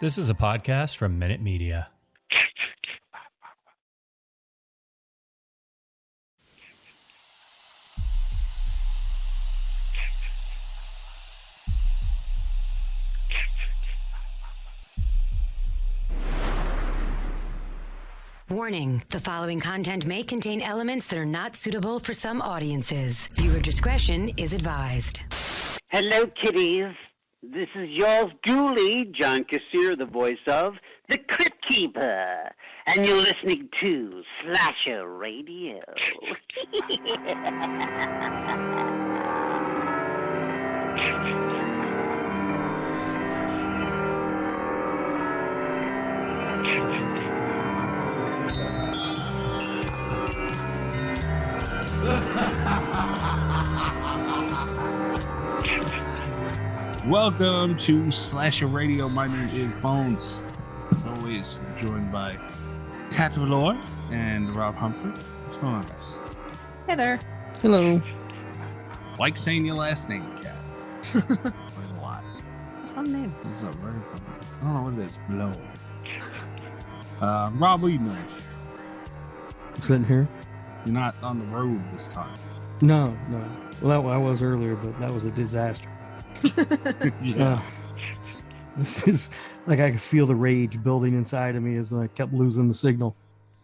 This is a podcast from Minute Media. Warning, the following content may contain elements that are not suitable for some audiences. Viewer discretion is advised. Hello, kiddies. This is yours duly, John Kassir, the voice of the Crypt Keeper. And you're listening to Slasher Radio. Welcome to Slasher Radio. My name is Bones. As always, joined by Kat Valor and Rob Humphrey. What's going on, guys? Hey there. Hello. Like saying your last name, Kat. A lot. Fun name. It's a very fun name. I don't know what it is. Blow. Rob, what are you doing? Sitting here? You're not on the road this time. No. Well, I was earlier, but that was a disaster. Yeah. This is like I could feel the rage building inside of me as I kept losing the signal.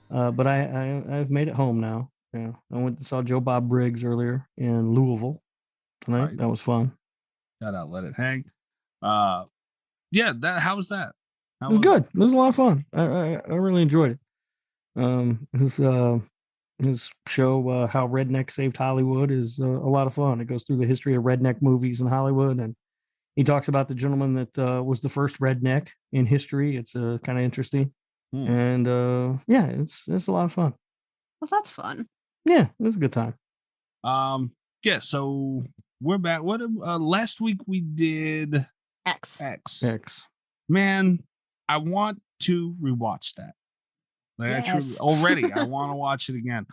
But I've made it home now. Yeah, I went and saw Joe Bob Briggs earlier in Louisville tonight. Right. That was fun. Shout out, let it hang. How was that? It was good. It was a lot of fun. I really enjoyed it. His show, How Redneck Saved Hollywood, is a lot of fun. It goes through the history of redneck movies in Hollywood, and he talks about the gentleman that was the first redneck in history. It's kind of interesting, and it's a lot of fun. Well, that's fun. Yeah, it was a good time. So we're back. What last week we did X. Man, I want to rewatch that. Yes. Already, I want to watch it again.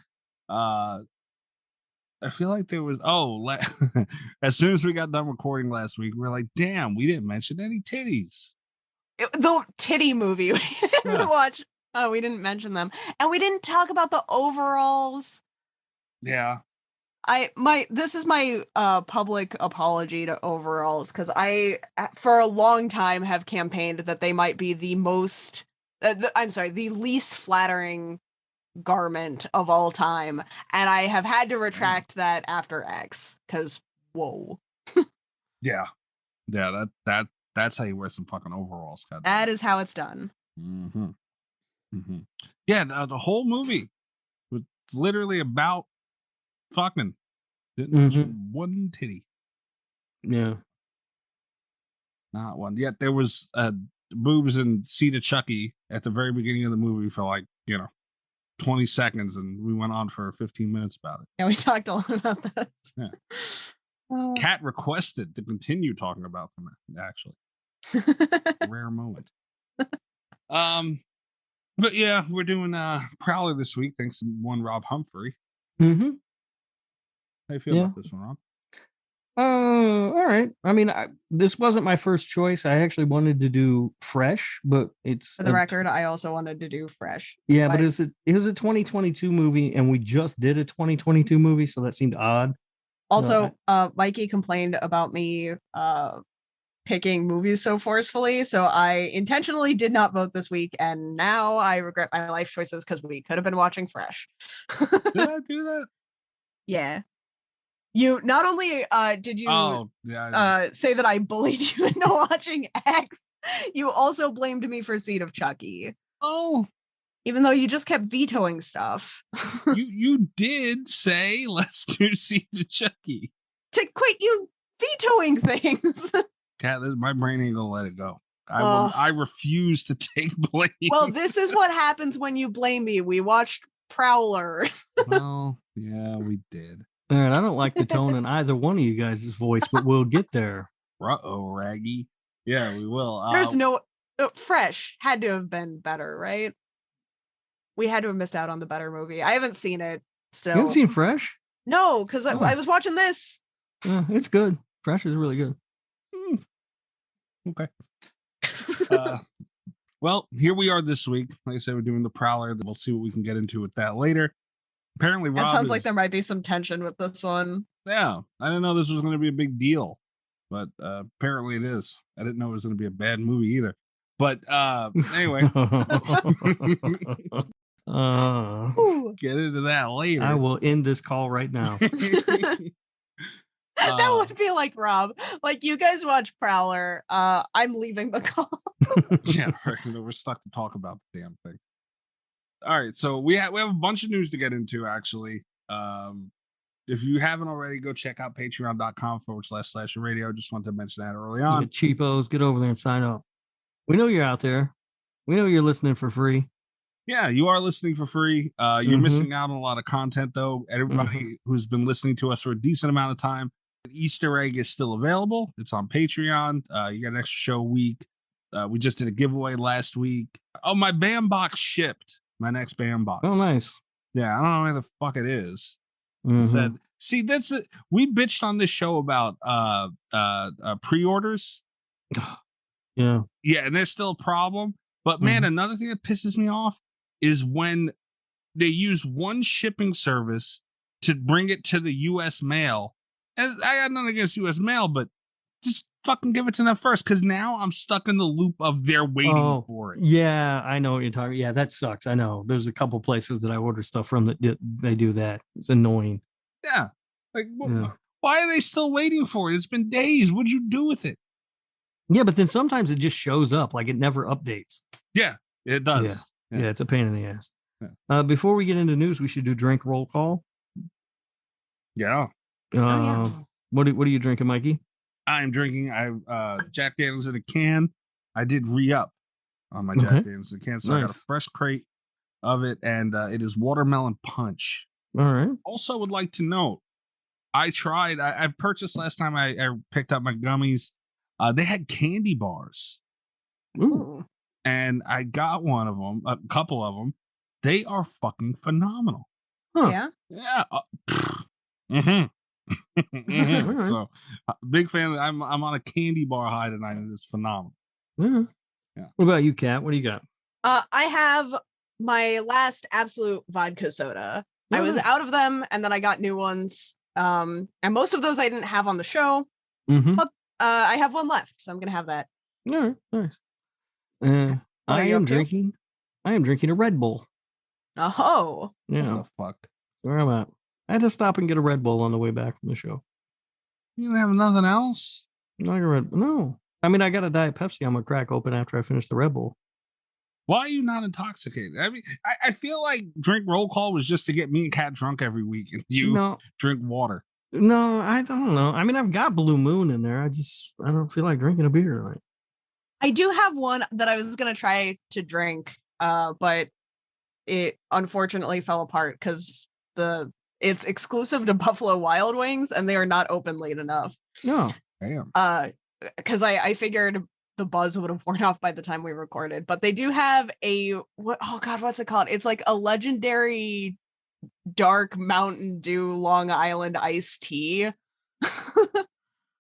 I feel like there was as soon as we got done recording last week, we're like, damn, we didn't mention any titties. The titty movie we didn't watch. Oh, we didn't mention them, and we didn't talk about the overalls. Yeah. This is my public apology to overalls, because I for a long time have campaigned that they might be the most the least flattering garment of all time, and I have had to retract that after X, because whoa. Yeah, that's how you wear some fucking overalls. That is how it's done. Yeah, the whole movie was literally about fucking. One titty. Yeah, not one. Yet there was boobs and Seed of Chucky at the very beginning of the movie for 20 seconds, and we went on for 15 minutes about it. Yeah, we talked a lot about that. Yeah. Kat requested to continue talking about them, actually. Rare moment. But yeah, we're doing Prowler this week, thanks to one Rob Humphrey. How you feel about this one, Rob? All right. I mean, this wasn't my first choice. I actually wanted to do Fresh, but it's for the record. I also wanted to do Fresh. Yeah, but it was a 2022 movie, and we just did a 2022 movie, so that seemed odd. Also, Mikey complained about me picking movies so forcefully, so I intentionally did not vote this week, and now I regret my life choices because we could have been watching Fresh. Did I do that? Yeah. You not only did you say that I bullied you into watching X, you also blamed me for Seed of Chucky. Oh, even though you just kept vetoing stuff. you did say let's do Seed of Chucky. To quit you vetoing things. Kat, my brain ain't gonna let it go. I refuse to take blame. Well, this is what happens when you blame me. We watched Prowler. Well, yeah, we did. All right, I don't like the tone in either one of you guys' voice, but we'll get there. Raggy. Yeah, we will. There's no Fresh had to have been better, right? We had to have missed out on the better movie. I haven't seen it still. You haven't seen Fresh? No, because I was watching this. It's good. Fresh is really good. Okay. Well, here we are this week. Like I said, we're doing the Prowler. We'll see what we can get into with that later. Apparently, It Rob sounds like there might be some tension with this one. Yeah, I didn't know this was going to be a big deal, but apparently it is. I didn't know it was going to be a bad movie either. But anyway, get into that later. I will end this call right now. That would be like Rob. Like, you guys watch Prowler. I'm leaving the call. Yeah, we're stuck to talk about the damn thing. All right, so we have a bunch of news to get into, actually. If you haven't already, go check out patreon.com/radio. Just wanted to mention that early on. You cheapos, get over there and sign up. We know you're out there. We know you're listening for free. Yeah, you are listening for free. You're missing out on a lot of content, though. Everybody who's been listening to us for a decent amount of time, the Easter egg is still available. It's on Patreon. You got an extra show a week. We just did a giveaway last week. Oh, my BAM box shipped. My next BAM box. Oh, nice. Yeah, I don't know where the fuck it is. Said, see, that's it. We bitched on this show about pre-orders. Yeah, and there's still a problem. But man, another thing that pisses me off is when they use one shipping service to bring it to the U.S. mail. And I got nothing against U.S. mail, but just fucking give it to them first, because now I'm stuck in the loop of they're waiting for it. Yeah, I know what you're talking. Yeah, that sucks. I know. There's a couple places that I order stuff from that they do that. It's annoying. Yeah, like why are they still waiting for it? It's been days. What'd you do with it? Yeah, but then sometimes it just shows up, like it never updates. Yeah, it does. Yeah, it's a pain in the ass. Yeah. Before we get into news, we should do drink roll call. Yeah. What are you drinking, Mikey? I'm drinking Jack Daniels in a can. I did re-up on my Jack Daniels in a can, so I got a fresh crate of it, and it is watermelon punch. All right. Also would like to note, I purchased last time I picked up my gummies. They had candy bars. Ooh. And I got one of them, a couple of them. They are fucking phenomenal. Huh. Yeah. Right. So, big fan. I'm on a candy bar high tonight, and it's phenomenal. Yeah. What about you, Kat? What do you got? I have my last Absolute vodka soda. I was out of them, and then I got new ones. And most of those I didn't have on the show. But I have one left, so I'm gonna have that. All right, nice. I am drinking a Red Bull. Oh. Yeah. What the fuck? Where I'm at. I had to stop and get a Red Bull on the way back from the show. You didn't have nothing else? No. I mean, I got a Diet Pepsi I'm gonna crack open after I finish the Red Bull. Why are you not intoxicated? I mean, I feel like drink roll call was just to get me and Kat drunk every week, and you drink water. No, I don't know. I mean, I've got Blue Moon in there. I don't feel like drinking a beer tonight. I do have one that I was gonna try to drink, but it unfortunately fell apart because it's exclusive to Buffalo Wild Wings, and they are not open late enough. No, damn. Because I figured the buzz would have worn off by the time we recorded, but they do have what's it called? It's like a legendary dark Mountain Dew Long Island iced tea.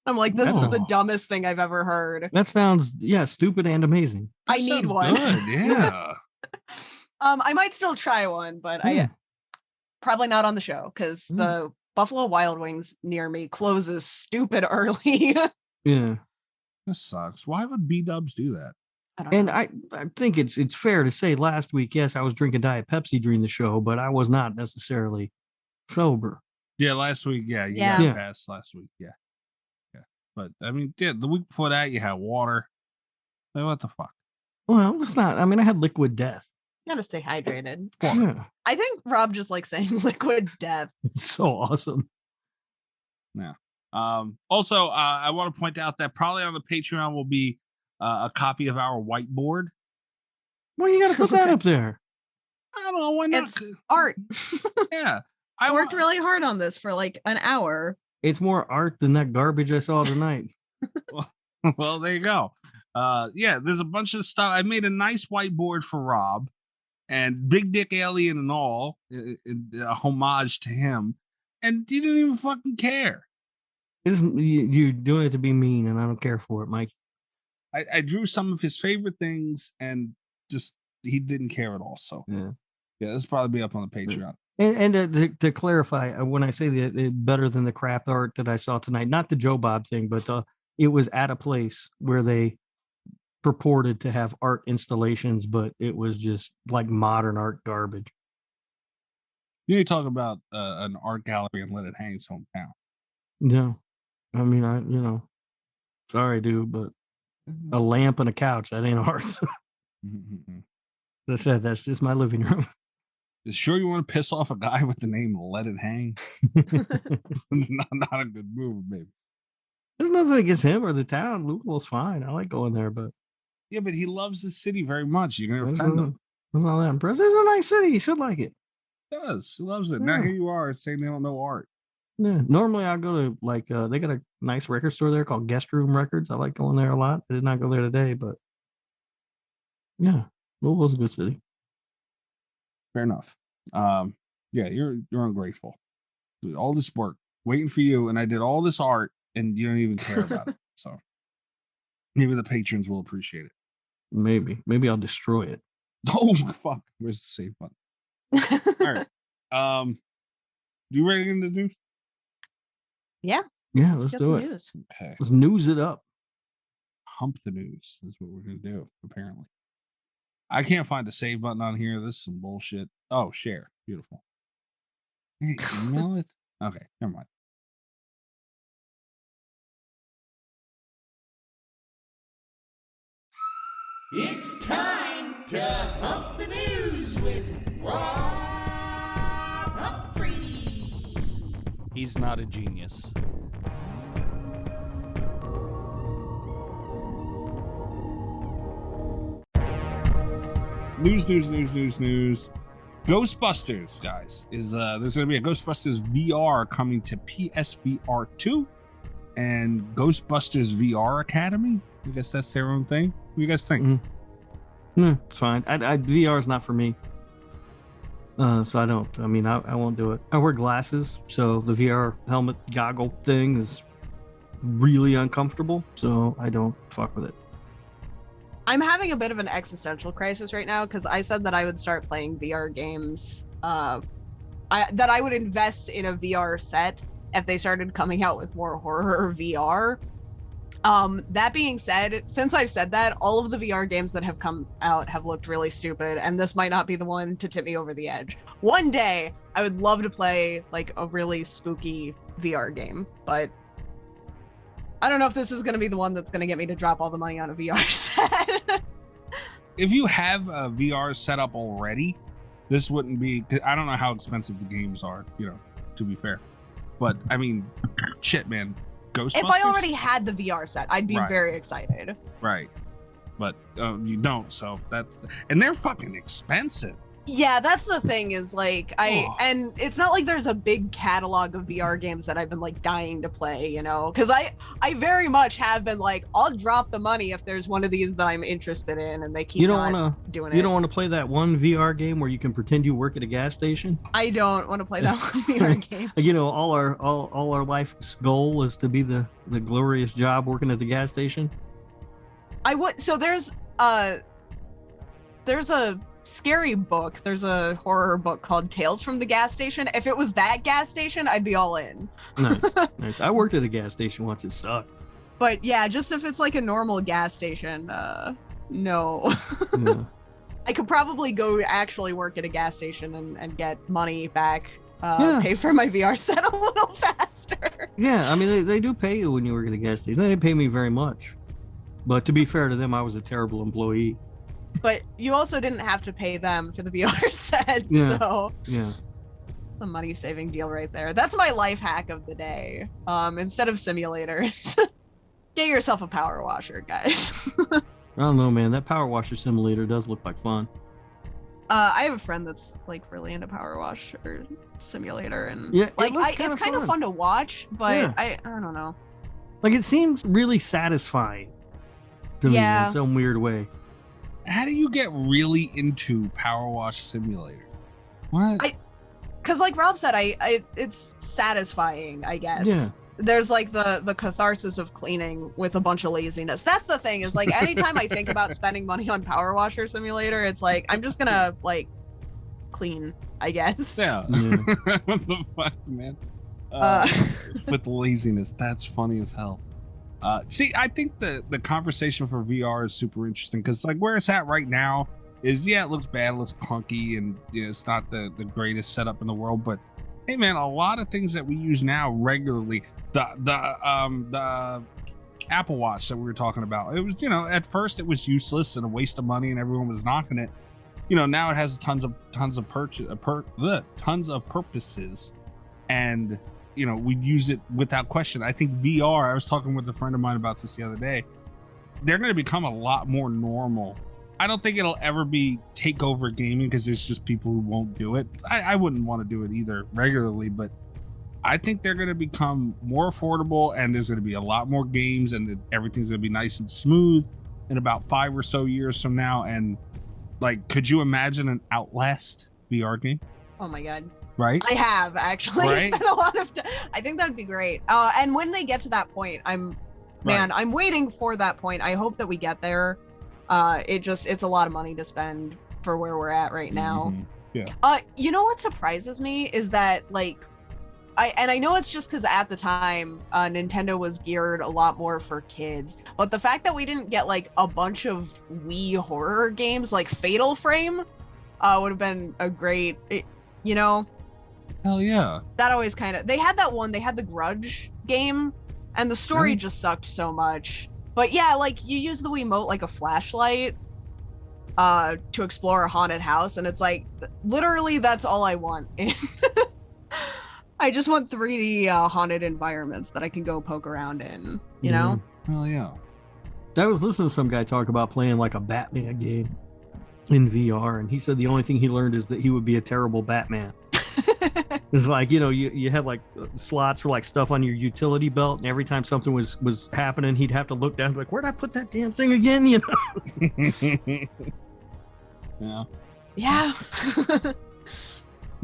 I'm like, this is the dumbest thing I've ever heard. That sounds stupid and amazing. I need one. Good, yeah. I might still try one, but I probably not on the show because the Buffalo Wild Wings near me closes stupid early. Yeah. This sucks. Why would B-dubs do that? I think it's fair to say last week, yes, I was drinking Diet Pepsi during the show, but I was not necessarily sober. Yeah, last week, you got past last week, yeah. But I mean, the week before that, you had water. Like, what the fuck? Well, it's not. I mean, I had liquid death. You gotta stay hydrated. Yeah. I think Rob just likes saying liquid death. It's so awesome. Yeah. Also, I want to point out that probably on the Patreon will be a copy of our whiteboard. Well, you got to put that up there. I don't know why not. It's art. Yeah, I worked really hard on this for like an hour. It's more art than that garbage I saw tonight. Well, there you go. There's a bunch of stuff. I made a nice whiteboard for Rob, and Big Dick Alien and all, a homage to him, and you didn't even fucking care. You're doing it to be mean, and I don't care for it, Mike. I drew some of his favorite things, and just he didn't care at all. So Yeah. This will probably be up on the Patreon. And to clarify, when I say better than the crap art that I saw tonight, not the Joe Bob thing, but it was at a place where they purported to have art installations, but it was just like modern art garbage. You talk about an art gallery and let it hang its hometown. Yeah, I mean, sorry, dude, but a lamp and a couch, that ain't art. As I said, that's just my living room. Sure, you want to piss off a guy with the name Let It Hang? not a good move, baby. There's nothing against him or the town. Louisville's fine. I like going there, but yeah, but he loves the city very much. You're gonna offend him. That's not that impressive. It's a nice city. You should like it. He does. He loves it. Yeah. Now here you are saying they don't know art. Yeah. Normally I go to they got a nice record store there called Guest Room Records. I like going there a lot. I did not go there today, but yeah, Louisville's a good city. Fair enough. Yeah, you're ungrateful. All this work waiting for you, and I did all this art, and you don't even care about it. So maybe the patrons will appreciate it. Maybe I'll destroy it. Oh my fuck! Where's the save button? All right. You ready to get into the news? Yeah. Yeah, let's do it. News. Okay. Let's news it up. Hump the news is what we're gonna do. Apparently. I can't find a save button on here. This is some bullshit. Oh, share. Beautiful. Hey, email it? Okay, never mind. It's time to hump the news with Rob Humphrey. He's not a genius. News. Ghostbusters, guys, is there's gonna be a Ghostbusters VR coming to PSVR 2 and Ghostbusters VR Academy. I guess that's their own thing. What do you guys think? No, it's fine. VR is not for me. So I don't. I mean, I won't do it. I wear glasses, so the VR helmet goggle thing is really uncomfortable. So I don't fuck with it. I'm having a bit of an existential crisis right now because I said that I would start playing VR games. That I would invest in a VR set if they started coming out with more horror VR. That being said, since I've said that, all of the VR games that have come out have looked really stupid, and this might not be the one to tip me over the edge. One day, I would love to play like a really spooky VR game, but I don't know if this is going to be the one that's going to get me to drop all the money on a VR set. If you have a VR setup already, this wouldn't be. I don't know how expensive the games are, to be fair. But, I mean, shit, man. Ghostbusters? If I already had the VR set, I'd be Right. very excited. Right. But you don't, so that's. And they're fucking expensive. Yeah, that's the thing is like and it's not like there's a big catalog of VR games that I've been like dying to play, because I very much have been like, I'll drop the money if there's one of these that I'm interested in, and they keep doing it. You don't want to play that one VR game where you can pretend you work at a gas station? I don't want to play that one VR game. All our life's goal is to be the glorious job working at the gas station. I would. So there's a scary book. There's a horror book called Tales from the Gas Station. If it was that gas station, I'd be all in. Nice. I worked at a gas station once. It sucked. But yeah, just if it's like a normal gas station, no. Yeah. I could probably go actually work at a gas station and get money back, pay for my VR set a little faster. Yeah, I mean, they do pay you when you work at a gas station. They didn't pay me very much. But to be fair to them, I was a terrible employee. But you also didn't have to pay them for the VR set, so yeah, it's a money-saving deal right there. That's my life hack of the day. Instead of simulators, get yourself a power washer, guys. I don't know, man. That power washer simulator does look like fun. I have a friend that's like really into power washer simulator, and yeah, it's kind of fun to watch, but yeah. I don't know. Like, it seems really satisfying to me in some weird way. How do you get really into Power Wash Simulator? What? Because like Rob said, it's satisfying, I guess. Yeah. there's like the catharsis of cleaning with a bunch of laziness. That's the thing, is like anytime I think about spending money on Power Washer Simulator, it's like I'm just gonna like clean, I guess. Yeah. What the fuck, man? With laziness, that's funny as hell. See, I think the conversation for VR is super interesting because like where it's at right now is, yeah, it looks bad, it looks clunky, and you know, it's not the greatest setup in the world, but hey man, a lot of things that we use now regularly, the Apple Watch that we were talking about, it was, you know, at first it was useless and a waste of money and everyone was knocking it. You know, now it has tons of purposes, and you know, we use it without question. I think VR, I was talking with a friend of mine about this the other day, they're going to become a lot more normal. I don't think it'll ever be take over gaming because there's just people who won't do it. I wouldn't want to do it either regularly, but I think they're going to become more affordable, and there's going to be a lot more games, and everything's going to be nice and smooth in about 5 or so years from now. And like, could you imagine an Outlast VR game? Oh my god. Right? I have actually Right? spent a lot of time. I think that'd be great. And when they get to that point, I'm waiting for that point. I hope that we get there. It's a lot of money to spend for where we're at right now. Mm-hmm. Yeah. You know what surprises me is that like, I know it's just because at the time Nintendo was geared a lot more for kids, but the fact that we didn't get like a bunch of Wii horror games like Fatal Frame would have been a great, you know. Hell yeah. That always kind of, they had the Grudge game, and the story just sucked so much. But yeah, like you use the Wiimote like a flashlight to explore a haunted house, and it's like literally that's all I want. I just want 3D haunted environments that I can go poke around in, you know? Hell yeah. I was listening to some guy talk about playing like a Batman game in VR, and he said the only thing he learned is that he would be a terrible Batman. It's like, you know, you had like slots for like stuff on your utility belt, and every time something was happening, he'd have to look down, like, where'd I put that damn thing again? You Yeah. know? Yeah.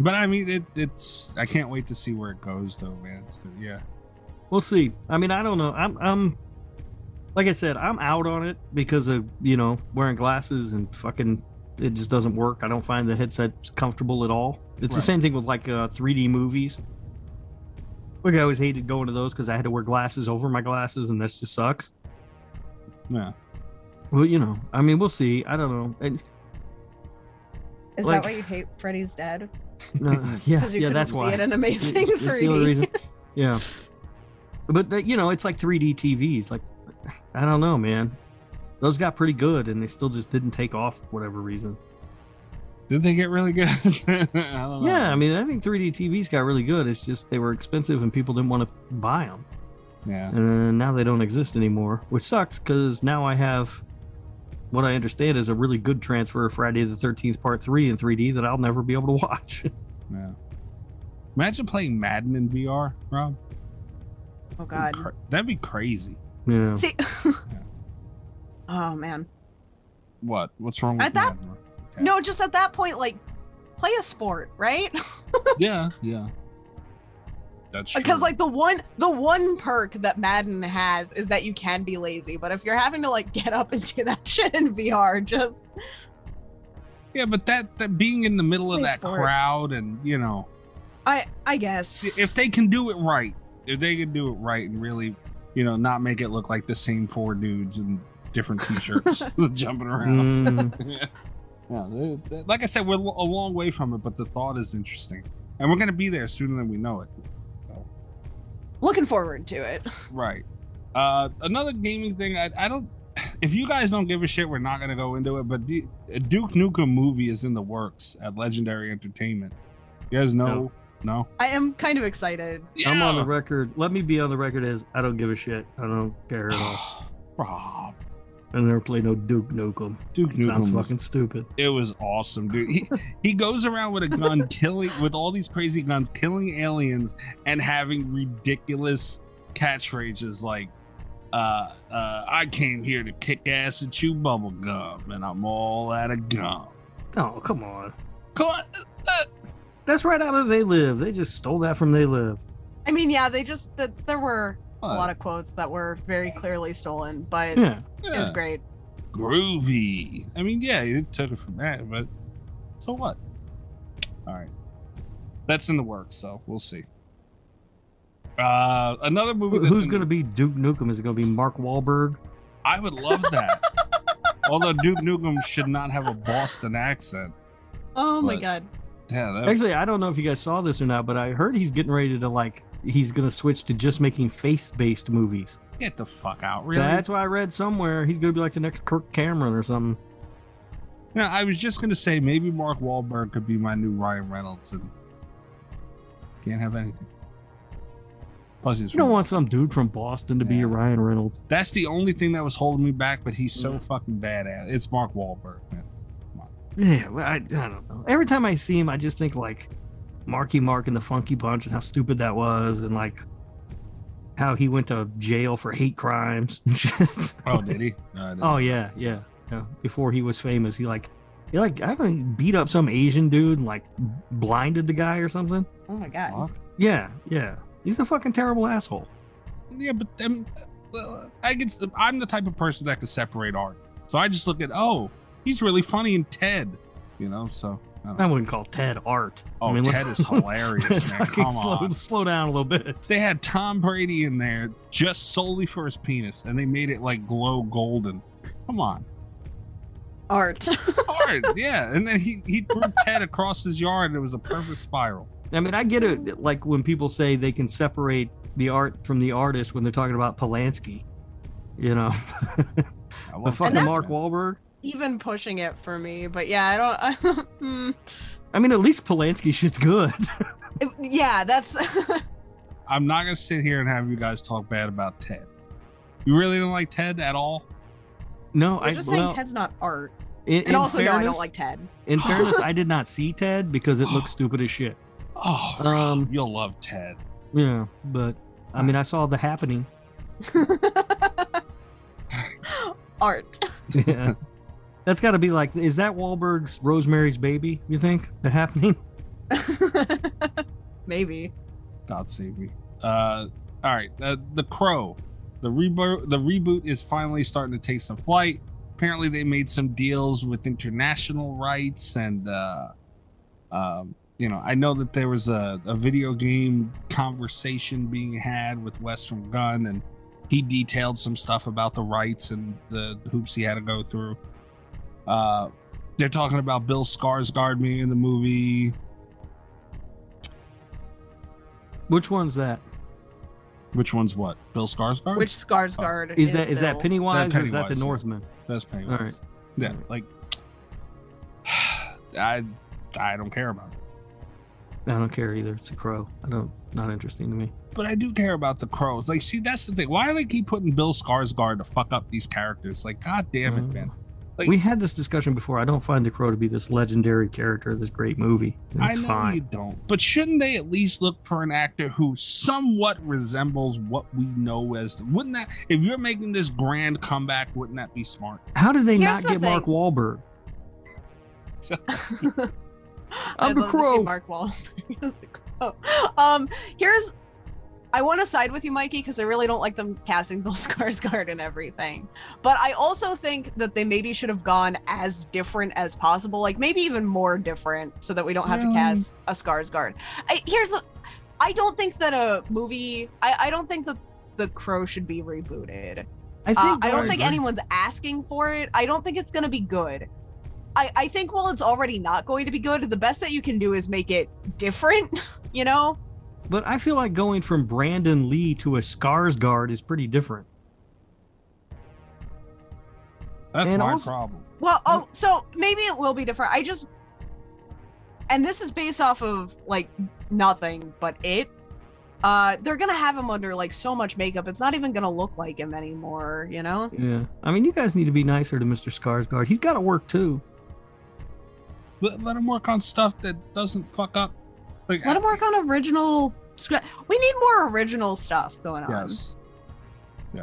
But I mean, it's. I can't wait to see where it goes, though, man. Yeah. We'll see. I mean, I don't know. I'm like I said, I'm out on it because of, you know, wearing glasses and fucking. It just doesn't work. I don't find the headset comfortable at all. It's the same thing with like 3D movies. Like I always hated going to those because I had to wear glasses over my glasses, and that just sucks. Yeah. Well, you know, I mean, we'll see. I don't know. And, Is like, that why you hate Freddy's Dead? Yeah, Because you couldn't that's see why. it in amazing That's 3D. the only reason. Yeah. But you know, it's like 3D TVs. Like, I don't know, man. Those got pretty good, and they still just didn't take off for whatever reason. Did they get really good? I don't know. Yeah, I mean, I think 3D TVs got really good. It's just they were expensive, and people didn't want to buy them. Yeah. And now they don't exist anymore, which sucks because now I have what I understand is a really good transfer of Friday the 13th Part 3 in 3D that I'll never be able to watch. Yeah. Imagine playing Madden in VR, Rob. Oh god. That'd be crazy. Yeah. See. Oh man. What's wrong with At that- Madden? No, just at that point, like, play a sport, right? Yeah. That's true. Because like the one perk that Madden has is that you can be lazy, but if you're having to like get up and do that shit in VR, just Yeah, but that being in the middle of Play that sport. crowd, and you know, I guess. if they can do it right, and really, you know, not make it look like the same 4 dudes in different t-shirts jumping around. Yeah, like I said, we're a long way from it, but the thought is interesting, and we're gonna be there sooner than we know it. So. Looking forward to it. Right. Another gaming thing, I don't. If you guys don't give a shit, we're not gonna go into it. But a Duke Nukem movie is in the works at Legendary Entertainment. You guys know? No. I am kind of excited. I'm on the record. Let me be on the record as I don't give a shit. I don't care at all. Rob. I never played no Duke Nukem. Duke Nukem Sounds was- fucking stupid. It was awesome, dude. He goes around with a gun, with all these crazy guns, killing aliens, and having ridiculous catchphrases like, I came here to kick ass and chew bubble gum, and I'm all out of gum. Oh, come on. Come on. That's right out of They Live. They just stole that from They Live. I mean, yeah, there were a lot of quotes that were very clearly stolen, but Yeah. it was great. Groovy. I mean, yeah, you took it from that, but so what? All right. That's in the works, so we'll see. Another movie that's Who's going to be Duke Nukem? Is it going to be Mark Wahlberg? I would love that. Although Duke Nukem should not have a Boston accent. Oh my god. Yeah, Actually, I don't know if you guys saw this or not, but I heard he's getting ready to he's going to switch to just making faith-based movies. Get the fuck out. Really? That's what I read somewhere. He's going to be like the next Kirk Cameron or something. Yeah, I was just going to say maybe Mark Wahlberg could be my new Ryan Reynolds and can't have anything. Plus, You don't want some dude from Boston to be your Ryan Reynolds. That's the only thing that was holding me back, but he's so fucking bad at it. It's Mark Wahlberg, man. Come on. Yeah, well, I don't know. Every time I see him, I just think like Marky Mark and the Funky Bunch and how stupid that was, and like how he went to jail for hate crimes and shit. Oh, did he? Oh yeah. Before he was famous, he I think beat up some Asian dude and like blinded the guy or something. Oh my god. Yeah. He's a fucking terrible asshole. Yeah, but I mean, I'm the type of person that can separate art. So I just look at, he's really funny in Ted, so. I wouldn't call Ted art. Oh, Ted is hilarious, man. Come on. Slow down a little bit. They had Tom Brady in there just solely for his penis, and they made it like glow golden. Come on. Art, yeah. And then he threw Ted across his yard, and it was a perfect spiral. I mean, I get it. Like when people say they can separate the art from the artist when they're talking about Polanski, But fucking Mark Wahlberg. Even pushing it for me, but yeah, I don't. I mean, at least Polanski shit's good. Yeah, that's. I'm not gonna sit here and have you guys talk bad about Ted. You really don't like Ted at all? No, I'm just saying Ted's not art. And also, no, I don't like Ted. In fairness, I did not see Ted because it looked stupid as shit. Oh, you'll love Ted. Yeah, but I mean, I saw The Happening. Art. Yeah, that's got to be like, is that Wahlberg's Rosemary's Baby? You think The Happening? Maybe. God save me. All right, The Crow. The reboot is finally starting to take some flight. Apparently, they made some deals with international rights, and I know that there was a video game conversation being had with Western Gunn, and he detailed some stuff about the rights and the hoops he had to go through. They're talking about Bill Skarsgård being in the movie. Which one's that? Which one's what? Bill Skarsgård? Which Skarsgård is that Pennywise, or is that the Northman? That's Pennywise. All right. Yeah, like I don't care about it. I don't care either. It's a crow. Not interesting to me. But I do care about the crows. Like, see, that's the thing. Why do they keep putting Bill Skarsgård to fuck up these characters? Like, god damn it, man. Like, we had this discussion before. I don't find the crow to be this legendary character, this great movie. I know fine. You don't. But shouldn't they at least look for an actor who somewhat resembles what we know as? Wouldn't that, if you're making this grand comeback, wouldn't that be smart? How did they not get Mark Wahlberg? I'm the crow. Mark Wahlberg as the crow. I want to side with you, Mikey, because I really don't like them casting Bill Skarsgård and everything. But I also think that they maybe should have gone as different as possible, like maybe even more different, so that we don't have to cast a Skarsgård. I don't think that a movie. I don't think that The Crow should be rebooted. I don't think anyone's asking for it. I don't think it's going to be good. I think while it's already not going to be good, the best that you can do is make it different, But I feel like going from Brandon Lee to a Skarsgård is pretty different. That's my problem. Well, so maybe it will be different. And this is based off of like nothing but it. They're gonna have him under like so much makeup, it's not even gonna look like him anymore, Yeah. I mean, you guys need to be nicer to Mr. Skarsgård. He's got to work too. Let him work on stuff that doesn't fuck up. Like, let him work on original script. We need more original stuff going on. Yes.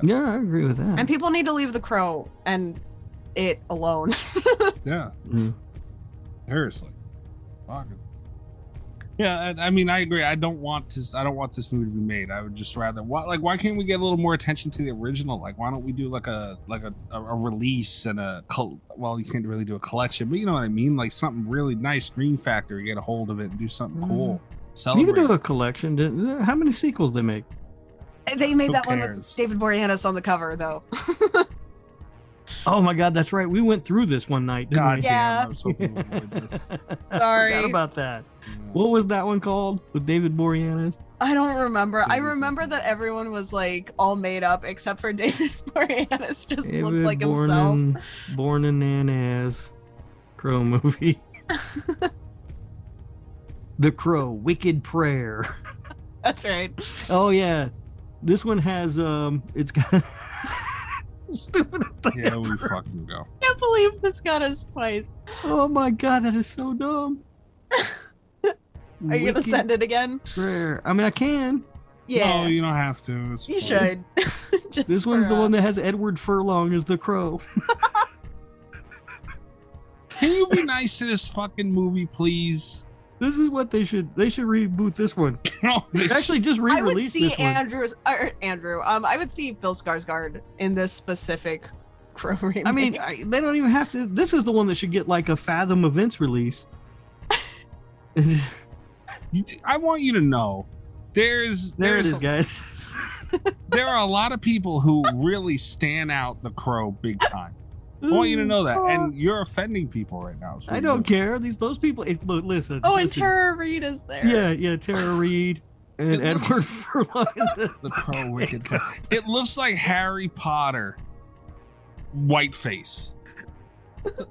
Yeah, I agree with that. And people need to leave The Crow and it alone. Yeah. Seriously. Fuck it. Yeah, I mean, I agree. I don't want this movie to be made. I would just rather why can't we get a little more attention to the original? Like, why don't we do like a release and well, you can't really do a collection, but you know what I mean? Like something really nice, Screen Factory, get a hold of it and do something cool. Celebrate. You could do a collection. How many sequels they make? They made Who that one cares? with David Boreanaz on the cover, though. Oh my God, that's right. We went through this one night, didn't God we? damn, Yeah. I was hoping we would avoid this. Sorry. Forgot about that. What was that one called with David Boreanaz? I don't remember. I Maybe remember something. that everyone was like all made up except for David Boreanaz just David looked like himself. Born in Nanaz Crow movie. The Crow, Wicked Prayer. That's right. Oh yeah, this one has it's got stupidest thing. Yeah, we ever. fucking go. Can't believe this got us twice. Oh my God, that is so dumb. Are you gonna send it again? Prayer. I mean, I can. Yeah. No, you don't have to. It's You fine. should. Just This one's for, the one that has Edward Furlong as the Crow. Can you be nice to this fucking movie, please? This is what they should reboot this one. No, Actually, just I would re-release see this one. Andrew. I would see Bill Skarsgård in this specific Crow remake. I mean, they don't even have to. This is the one that should get like a Fathom Events release. I want you to know, There it is, guys. there are a lot of people who really stand out the Crow big time. I want you to know that, and you're offending people right now. I don't care. Those people. Look, listen. oh, and listen. Tara Reid is there. Yeah, Tara Reid and Edward Furlong. The Crow Wicked Crow. It looks like Harry Potter, whiteface.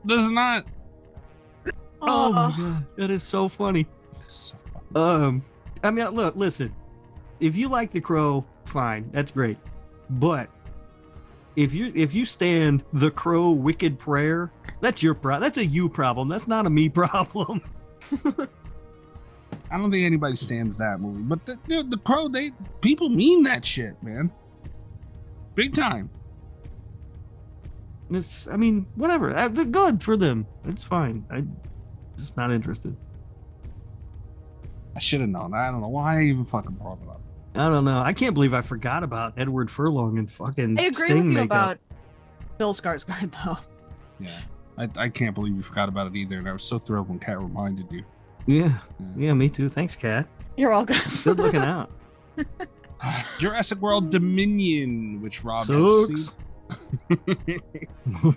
Does not. Oh my God, that is so funny. I mean, look, listen. If you like The Crow, fine, that's great. But if you stand The Crow Wicked Prayer, that's your problem. That's a you problem. That's not a me problem. I don't think anybody stands that movie, but the Crow, people mean that shit, man. Big time. I mean, whatever. They're good for them. It's fine. I'm just not interested. I should have known. I don't know why I even fucking brought it up. I don't know. I can't believe I forgot about Edward Furlong and fucking I agree Sting with you makeup. about Bill Skarsgård, though. Yeah. I can't believe you forgot about it either, and I was so thrilled when Kat reminded you. Yeah, me too. Thanks, Kat. You're welcome. Good looking out. Jurassic World Dominion, which Rob has Sucks. seen.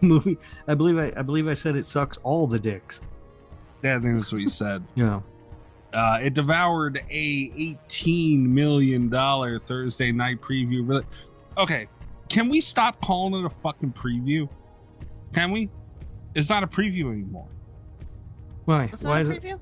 Movie. I believe I said it sucks all the dicks. Yeah, I think that's what you said. Yeah. It devoured a $18 million Thursday night preview. Really? Okay, can we stop calling it a fucking preview? Can we? It's not a preview anymore. Why? Was Why that is a it? preview?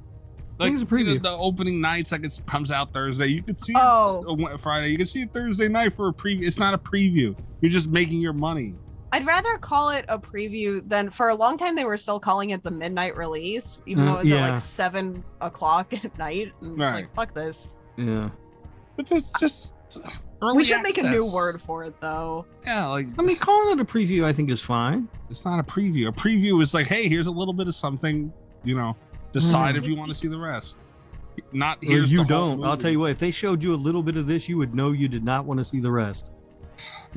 Like it's a preview. The opening nights, like it comes out Thursday. You could see Oh. it Friday. You can see it Thursday night for a preview. It's not a preview. You're just making your money. I'd rather call it a preview than for a long time they were still calling it the midnight release, even though it was at yeah. like 7 o'clock at night. And Right. it's like, fuck this. Yeah. But it's just early We should make a new access. word for it, though. Yeah, like I mean, calling it a preview, I think, is fine. it's not a preview. A preview is like, hey, here's a little bit of something. You know, decide if you want to see the rest. Not Or here's you the whole don't. I'll movie. tell you what. If they showed you a little bit of this, you would know you did not want to see the rest.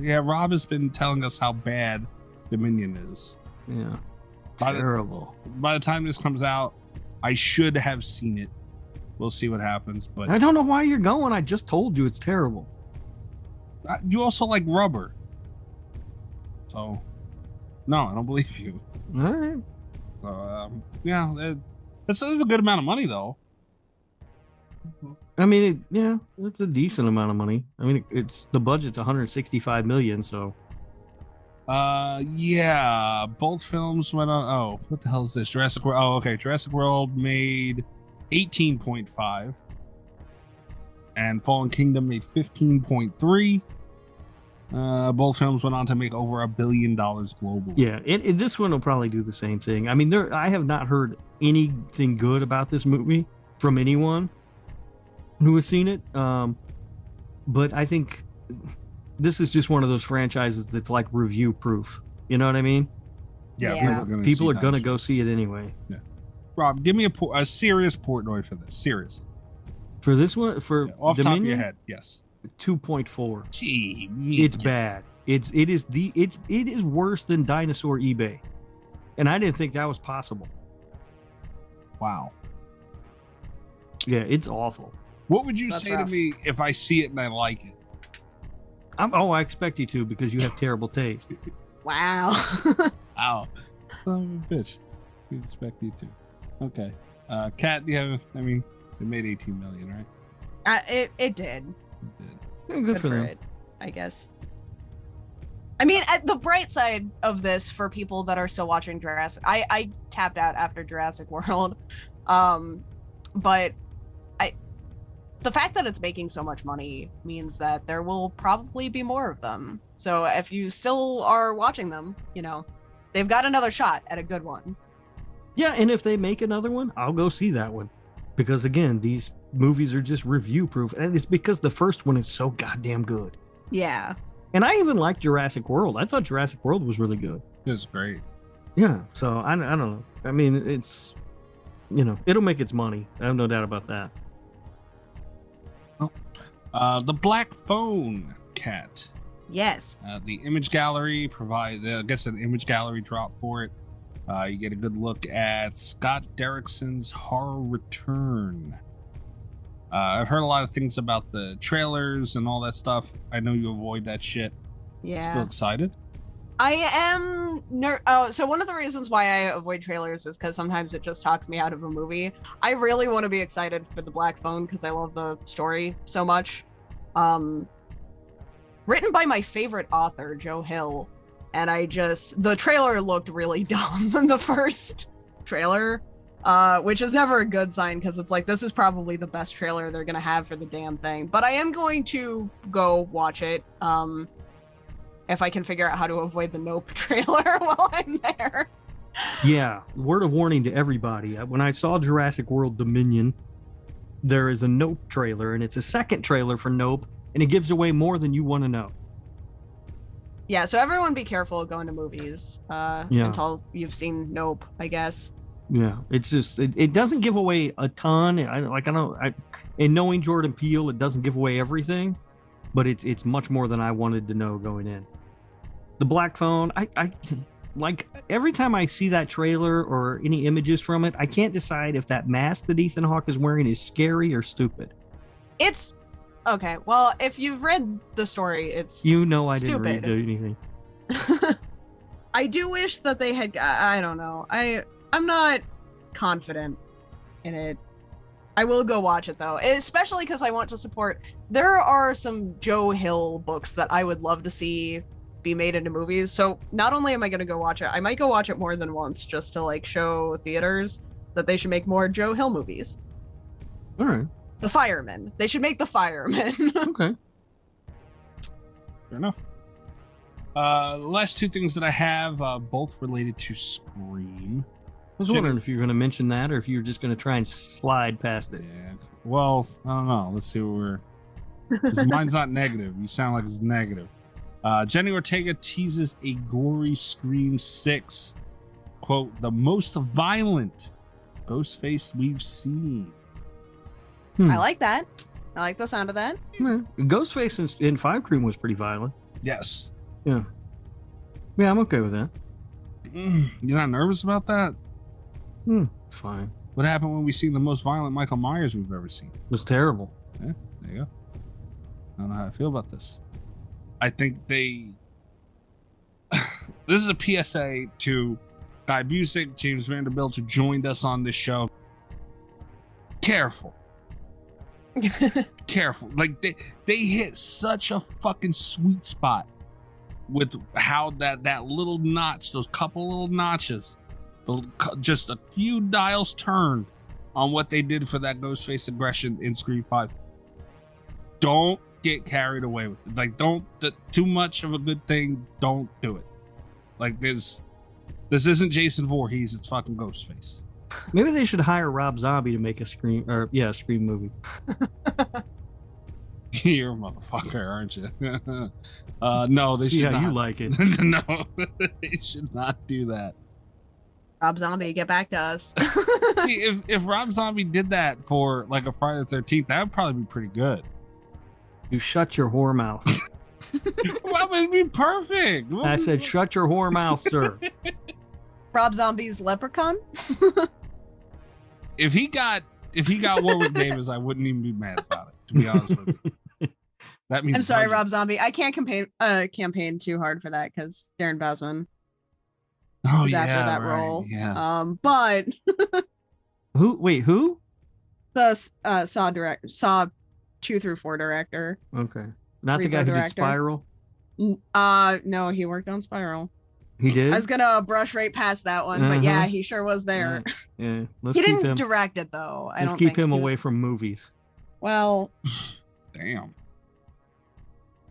Yeah, Rob has been telling us how bad Dominion is. Yeah. By the- Terrible. By the time this comes out, I should have seen it. We'll see what happens. But I don't know why you're going. I just told you it's terrible. you also like rubber. So, no, I don't believe you. All right. Yeah, it's a good amount of money, though. I mean, it's a decent amount of money. I mean, it's the budget's 165 million, so Yeah, both films went on. Oh, what the hell is this? Jurassic World. Oh, okay. Jurassic World made 18.5, and Fallen Kingdom made 15.3. Both films went on to make over $1 billion globally. yeah. This one will probably do the same thing. I mean, I have not heard anything good about this movie from anyone who has seen it. But I think this is just one of those franchises that's like review proof. You know what I mean? Yeah. People see are gonna that. go see it anyway. Rob, give me a serious Portnoy for this. Seriously. For this one, for Off the top of your Dominion, head, yes. 2.4. Gee, It's bad. It is worse than Dinosaur eBay, and I didn't think that was possible. Wow. Yeah, it's awful. What would you That's say rough. to me if I see it and I like it? I expect you to because you have terrible taste. Wow. Ow. Son of a bitch. We expect you to. Okay. Kat, do you have? I mean, it made 18 million, right? It did. It did. Yeah, good Good for for them. it, I guess. I mean, at the bright side of this, for people that are still watching Jurassic, I tapped out after Jurassic World, but the fact that it's making so much money means that there will probably be more of them. So if you still are watching them, they've got another shot at a good one. Yeah, and if they make another one, I'll go see that one. Because again, these movies are just review proof. And it's because the first one is so goddamn good. Yeah. And I even like Jurassic World. I thought Jurassic World was really good. It was great. Yeah, so I don't know. I mean, it's, it'll make its money. I have no doubt about that. The Black Phone, Kat. Yes. The image gallery provides, I guess, an image gallery drop for it. You get a good look at Scott Derrickson's Horror Return. I've heard a lot of things about the trailers and all that stuff. I know you avoid that shit. Yeah. Still excited? I am so one of the reasons why I avoid trailers is because sometimes it just talks me out of a movie. I really want to be excited for The Black Phone because I love the story so much. Written by my favorite author, Joe Hill, and the trailer looked really dumb in the first trailer, which is never a good sign because it's like, this is probably the best trailer they're gonna have for the damn thing. But I am going to go watch it. If I can figure out how to avoid the Nope trailer while I'm there. Yeah, word of warning to everybody. When I saw Jurassic World Dominion, there is a Nope trailer, and it's a second trailer for Nope, and it gives away more than you want to know. Yeah, so everyone be careful going to movies until you've seen Nope, I guess. Yeah, it's just it doesn't give away a ton. And knowing Jordan Peele, it doesn't give away everything, but it's much more than I wanted to know going in. The Black Phone, I like every time I see that trailer or any images from it, I can't decide if that mask that Ethan Hawke is wearing is scary or stupid. It's okay. Well, if you've read the story, it's I stupid. didn't read anything. I do wish that they had. I don't know. I'm not confident in it. I will go watch it though, especially because I want to support. There are some Joe Hill books that I would love to see be made into movies. So not only am I going to go watch it, I might go watch it more than once just to show theaters that they should make more Joe Hill movies. All right. The Fireman. They should make The Fireman. Okay. Fair enough. Last two things that I have, both related to Scream. I was wondering if you were going to mention that or if you were just going to try and slide past it. Yeah. Well, I don't know. Let's see what mine's not negative. You sound like it's negative. Jenny Ortega teases a gory Scream 6. Quote, the most violent Ghostface we've seen. I like that. I like the sound of that. Yeah. Ghostface in Five Cream was pretty violent. Yes. Yeah. Yeah, I'm okay with that. You're not nervous about that? It's fine. What happened when we seen the most violent Michael Myers we've ever seen? It was terrible. Yeah, there you go. I don't know how I feel about this. I think this is a PSA to Guy Busick, James Vanderbilt, who joined us on this show. Careful. Careful. Like they hit such a fucking sweet spot with how that little notch, those couple little notches, just a few dials turned on what they did for that Ghostface aggression in Scream 5. Don't get carried away with it. Like, don't too much of a good thing. Don't do it. Like, this isn't Jason Voorhees. It's fucking Ghostface. Maybe they should hire Rob Zombie to make a Scream movie. You're a motherfucker, aren't you? No, they See should how not. you like it. No, they should not do that. Rob Zombie, get back to us. See, if Rob Zombie did that for like a Friday the 13th, that would probably be pretty good. You shut your whore mouth. Well, it'd be perfect. I said, shut your whore mouth, sir. Rob Zombie's Leprechaun. If he got Warwick Davis, I wouldn't even be mad about it. To be honest with you. That means I'm sorry, budget. Rob Zombie. I can't campaign too hard for that because Darren Bousman Oh was yeah, after that right, role. Yeah. But Who? Wait, who? the Saw 2 through 4 director. Okay. Not the Repo guy who did director. Spiral? No, he worked on Spiral. He did? I was gonna brush right past that one, but yeah, he sure was there. Yeah. Let's He keep didn't him. direct it though. Let's keep him away from movies. Well, Damn.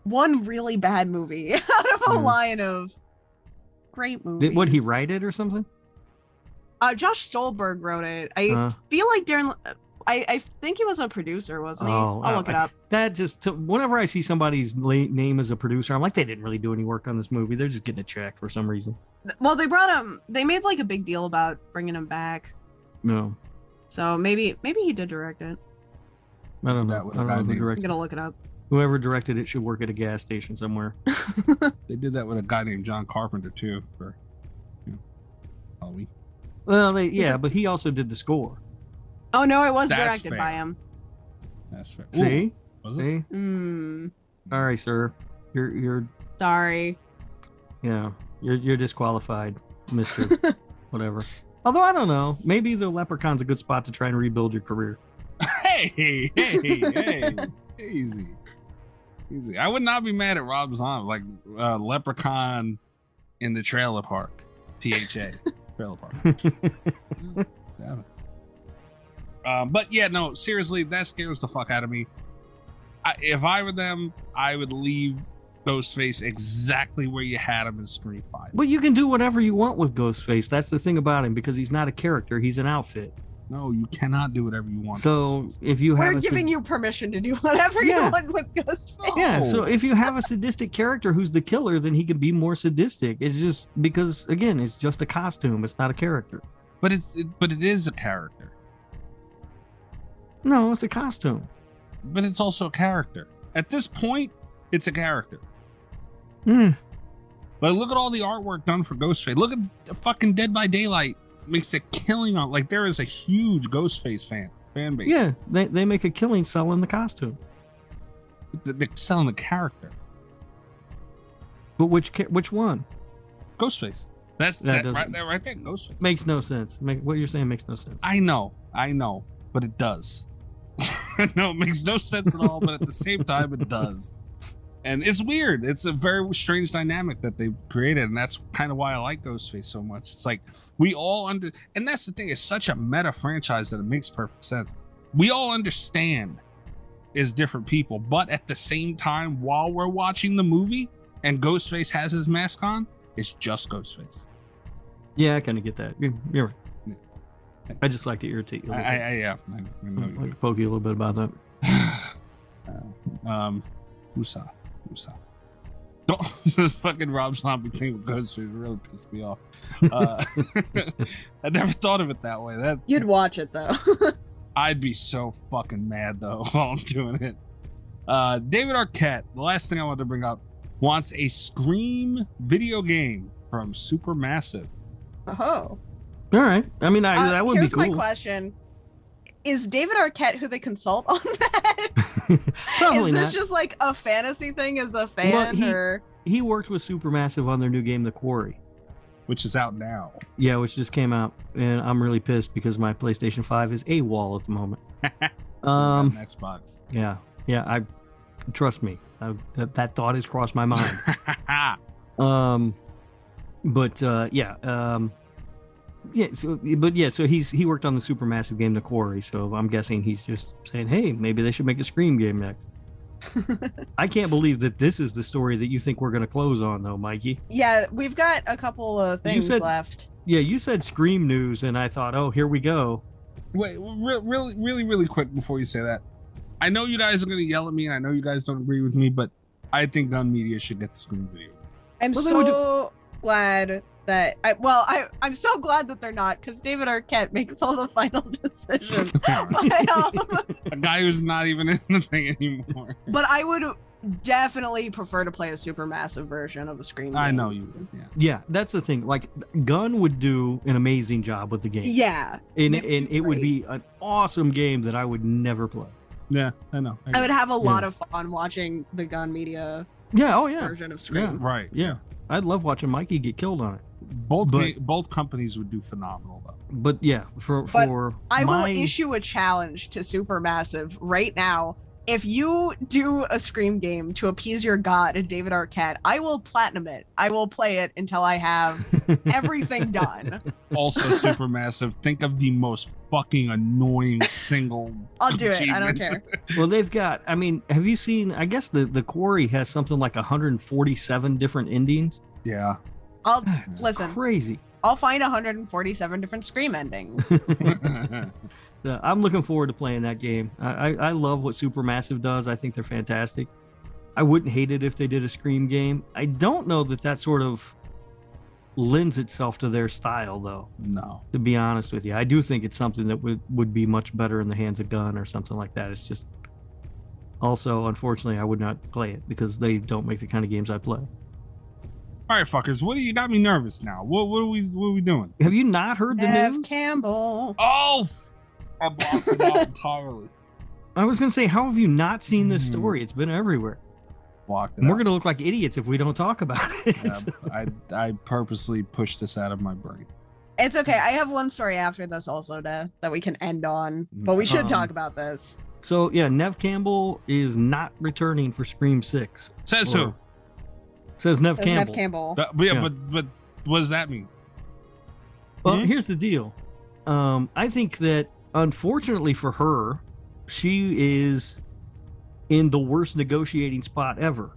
one really bad movie out of a Yeah. line of great movies. Would he write it or something? Josh Stolberg wrote it. I feel like Darren. I think he was a producer, wasn't he? I'll look it up. That just whenever I see somebody's name as a producer, I'm like, they didn't really do any work on this movie. They're just getting a check for some reason. Well, they brought him. They made like a big deal about bringing him back. No, So maybe he did direct it. I don't know. That I would don't know have who been- I'm directed. gonna look it up. Whoever directed it should work at a gas station somewhere. They did that with a guy named John Carpenter too for Halloween. Well, but he also did the score. Oh no, it was That's directed fair. by him. That's fair. See? Ooh, was it? See? Hmm. All right, sir. You're Sorry. you're disqualified, Mister. Whatever. Although I don't know, maybe the Leprechaun's a good spot to try and rebuild your career. Hey, easy. I would not be mad at Rob Zombie, like Leprechaun in the trailer park, THA trailer park. Damn it. But yeah, no, seriously, that scares the fuck out of me. If I were them, I would leave Ghostface exactly where you had him in Scream 5. But you can do whatever you want with Ghostface. That's the thing about him, because he's not a character; he's an outfit. No, you cannot do whatever you want. So if you have We're giving you permission to do whatever you Yeah. want with Ghostface. Yeah, so No. if you have a sadistic character who's the killer, then he can be more sadistic. It's just because, again, it's just a costume. It's not a character. But it is a character. No, it's a costume. But it's also a character. At this point, it's a character. Mm. But look at all the artwork done for Ghostface. Look at the fucking Dead by Daylight. Makes a killing on, like, there is a huge Ghostface fan base. Yeah, they make a killing selling the costume. They're selling the character. But which one? Ghostface. That's That that doesn't- right there. Ghostface. Makes no sense. What you're saying makes no sense. I know, but it does. No, it makes no sense at all, but at the same time, it does. And it's weird. It's a very strange dynamic that they've created, and that's kind of why I like Ghostface so much. It's like we all and that's the thing. It's such a meta franchise that it makes perfect sense. We all understand as different people, but at the same time, while we're watching the movie and Ghostface has his mask on, it's just Ghostface. Yeah, I kind of get that. You're right. Yeah. I just like to irritate you. A little bit. I know I you like to poke you a little bit about that. do. Usa. Don't this fucking Rob Zombie thing with Ghostface really pissed me off. I never thought of it that way. That You'd watch it though. I'd be so fucking mad though while I'm doing it. David Arquette, the last thing I wanted to bring up, wants a Scream video game from Supermassive. Oh. All right. I mean, that would be Here's cool. my question: is David Arquette who they consult on that? Probably Is this not. just like a fantasy thing as a fan, Well, or He worked with Supermassive on their new game, The Quarry. Which is out now. Yeah, which just came out, and I'm really pissed because my PlayStation 5 is AWOL at the moment. On Xbox. Yeah. I trust me. That thought has crossed my mind. So he worked on the Supermassive game, The Quarry. So I'm guessing he's just saying, hey, maybe they should make a Scream game next. I can't believe that this is the story that you think we're going to close on, though, Mikey. yeah, we've got a couple of things said- left. Yeah, you said Scream news, and I thought, oh, here we go. Wait, really quick before you say that. I know you guys are going to yell at me, and I know you guys don't agree with me, but I think Gun Media should get the Scream video. I'm Well, they would so glad I'm so glad that they're not, because David Arquette makes all the final decisions. But, A guy who's not even in the thing anymore. but I would definitely prefer to play a supermassive version of a Scream game. I know you would, yeah. Yeah, that's the thing. Like, Gunn would do an amazing job with the game. Yeah. And it would be an awesome game that I would never play. Yeah, I know. I would have a lot of fun watching the Gun Media version of Scream. Yeah, right. Yeah. I'd love watching Mikey get killed on it. Both companies would do phenomenal though. But yeah, I will issue a challenge to Supermassive right now. If you do a Scream game to appease your god, David Arquette, I will platinum it. I will play it until I have everything done. Also, Supermassive. Think of the most fucking annoying single. I'll do it. I don't care. Well, they've got. I mean, have you seen? I guess the Quarry has something like 147 different endings. Yeah. I'll listen. Crazy. I'll find 147 different Scream endings. I'm looking forward to playing that game. I love what Supermassive does. I think they're fantastic. I wouldn't hate it if they did a Scream game. I don't know that sort of lends itself to their style, though. No. To be honest with you, I do think it's something that would be much better in the hands of Gunn or something like that. It's just also, unfortunately, I would not play it because they don't make the kind of games I play. All right, fuckers. What do you got me nervous now? What are we doing? Have you not heard the Nev news? Campbell. Oh, I blocked it out entirely. I was going to say, how have you not seen this story? It's been everywhere. Blocked it And we're out. going to look like idiots if we don't talk about it. Yeah, I purposely pushed this out of my brain. It's okay. I have one story after this also that we can end on, but we should talk about this. So, yeah, Nev Campbell is not returning for Scream 6. Says who? Says Nev That's Campbell. Nev Campbell. But what does that mean? Well, here's the deal. I think that, unfortunately for her, she is in the worst negotiating spot ever.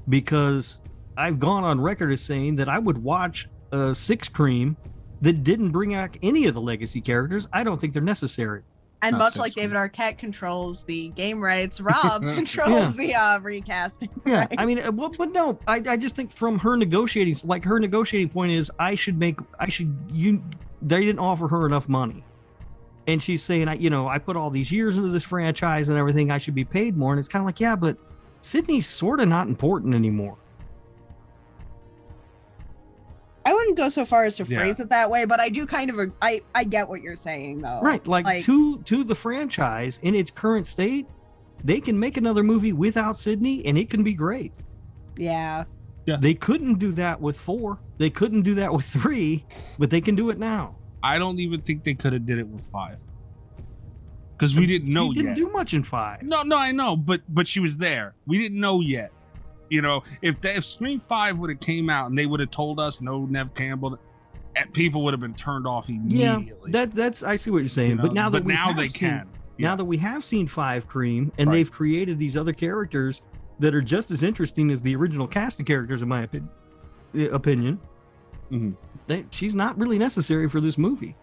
Because I've gone on record as saying that I would watch a 6 Scream that didn't bring back any of the legacy characters. I don't think they're necessary. And much like David Arquette controls the game rights, Rob controls the recasting. Yeah, right? I mean, but no, I just think from her negotiating, like her negotiating point is, they didn't offer her enough money. And she's saying, I put all these years into this franchise and everything, I should be paid more. And it's kind of like, yeah, but Sydney's sort of not important anymore. I wouldn't go so far as to phrase it that way, but I do kind of, I get what you're saying though. Right. Like to the franchise in its current state, they can make another movie without Sydney and it can be great. Yeah. They couldn't do that with 4. They couldn't do that with 3, but they can do it now. I don't even think they could have did it with 5. Because we didn't know yet. She didn't do much in 5. No, I know, but she was there. We didn't know yet. If Scream 5 would have came out and they would have told us no Nev Campbell, people would have been turned off immediately. Yeah, that's I see what you're saying. But now that now that we have seen 5 Cream and they've created these other characters that are just as interesting as the original cast of characters, in my opinion, she's not really necessary for this movie.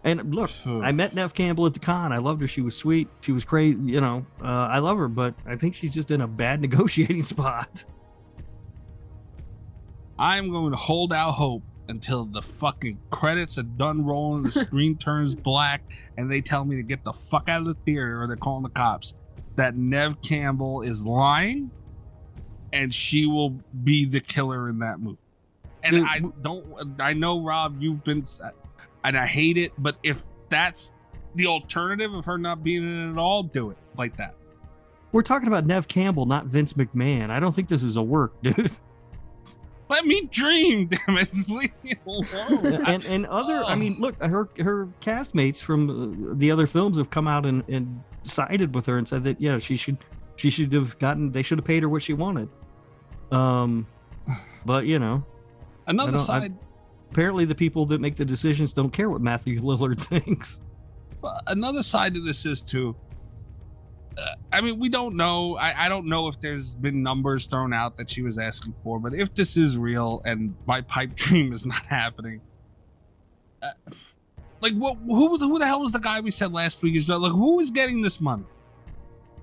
And look, I met Nev Campbell at the con. I loved her. She was sweet. She was crazy. I love her, but I think she's just in a bad negotiating spot. I'm going to hold out hope until the fucking credits are done rolling, the screen turns black, and they tell me to get the fuck out of the theater or they're calling the cops. That Nev Campbell is lying and she will be the killer in that movie. And I know, Rob, you've been... And I hate it, but if that's the alternative of her not being in it at all, do it like that. We're talking about Nev Campbell, not Vince McMahon. I don't think this is a work, dude. Let me dream, damn it. Leave me alone. and other, I mean, look, her castmates from the other films have come out and sided with her and said that, she should have they should have paid her what she wanted. But, Another side... Apparently, the people that make the decisions don't care what Matthew Lillard thinks. Another side to this is, too, we don't know. I don't know if there's been numbers thrown out that she was asking for, but if this is real and my pipe dream is not happening, who the hell was the guy we said last week? Who is getting this money?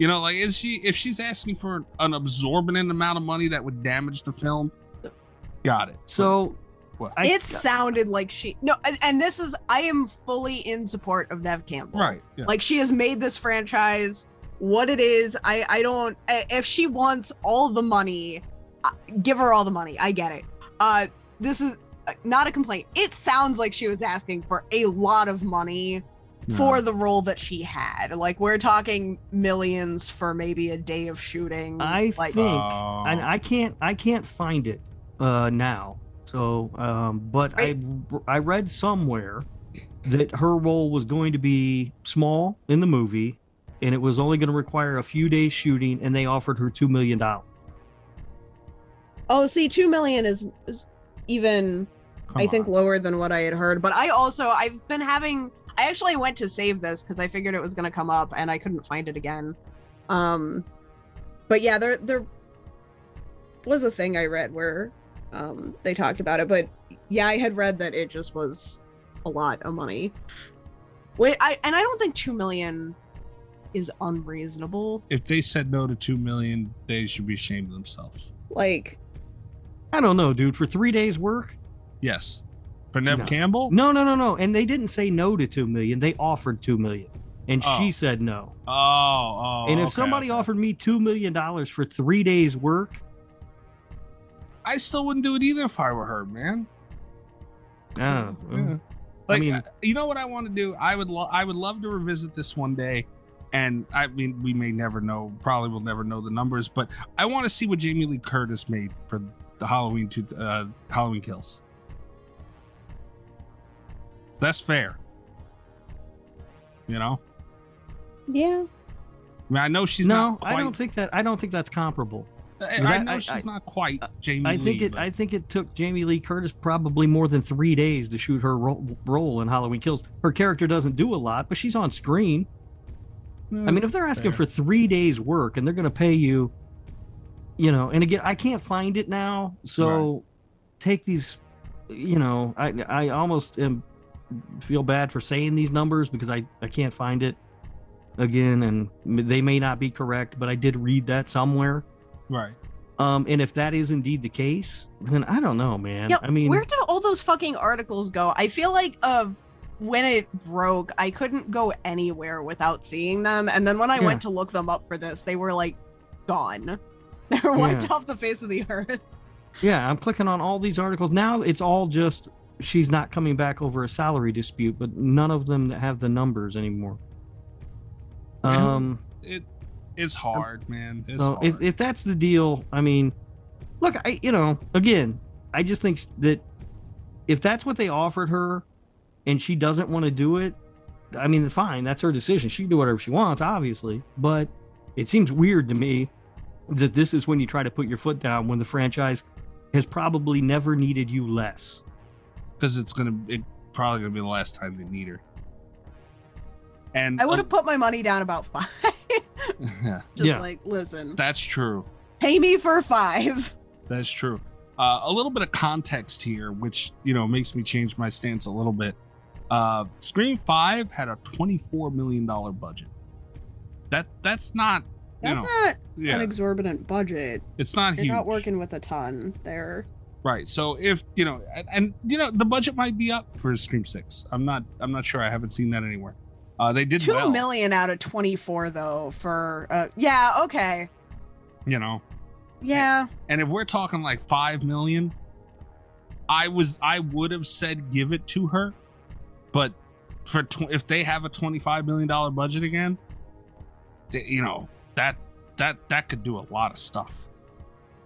If she's asking for an absorbent amount of money that would damage the film, got it. So... What? It sounded like and this is, I am fully in support of Nev Campbell. Right. Yeah. Like, she has made this franchise what it is. I don't, if she wants all the money, give her all the money. I get it. This is not a complaint. It sounds like she was asking for a lot of money for the role that she had. Like, we're talking millions for maybe a day of shooting. I think, and I can't find it now. So, but I read somewhere that her role was going to be small in the movie, and it was only going to require a few days shooting, and they offered her $2 million. Oh, see, $2 million is even, I think, lower than what I had heard. But I actually went to save this because I figured it was going to come up, and I couldn't find it again. But yeah, there was a thing I read where they talked about it. But yeah, I had read that it just was a lot of money. I don't think $2 million is unreasonable. If they said no to $2 million, they should be ashamed of themselves. Like, I don't know, dude. For 3 days work? Yes. For Nev Campbell? No. And they didn't say no to $2 million. They offered $2 million, and she said no. And if somebody offered me $2 million for 3 days work, I still wouldn't do it either if I were her, man. Yeah. Like, I mean, you know what I want to do? I would love to revisit this one day. And I mean, we may never know, probably will never know the numbers, but I want to see what Jamie Lee Curtis made for the Halloween Kills. That's fair. You know? Yeah. I mean, I know she's not quite... I don't think that's comparable. I know she's not quite Jamie Lee. I think it took Jamie Lee Curtis probably more than 3 days to shoot her role in Halloween Kills. Her character doesn't do a lot, but she's on screen. I mean, if they're asking for 3 days work and they're going to pay you, and again, I can't find it now. So take these, I almost feel bad for saying these numbers because I can't find it again. And they may not be correct, but I did read that somewhere. Right. And if that is indeed the case, then I don't know, man. Yeah, I mean, where did all those fucking articles go? I feel like, when it broke, I couldn't go anywhere without seeing them. And then when I went to look them up for this, they were like gone. They were wiped off the face of the earth. Yeah, I'm clicking on all these articles. Now it's all just she's not coming back over a salary dispute, but none of them that have the numbers anymore. It's hard, man. It's so hard. If that's the deal, I mean, look, again, I just think that if that's what they offered her, and she doesn't want to do it, I mean, fine, that's her decision. She can do whatever she wants, obviously. But it seems weird to me that this is when you try to put your foot down when the franchise has probably never needed you less. Because it's probably gonna be the last time they need her. And I would have put my money down about 5. Yeah. Like, listen. That's true. Pay me for 5. That's true. A little bit of context here, which makes me change my stance a little bit. Scream 5 had a $24 million budget. That's not an exorbitant budget. It's not huge. You're not working with a ton there. Right. So if the budget might be up for Scream 6. I'm not sure. I haven't seen that anywhere. They did $2 million out of 24 though for okay. Yeah. And if we're talking like 5 million, I would have said give it to her. But if they have a $25 million budget again, that could do a lot of stuff.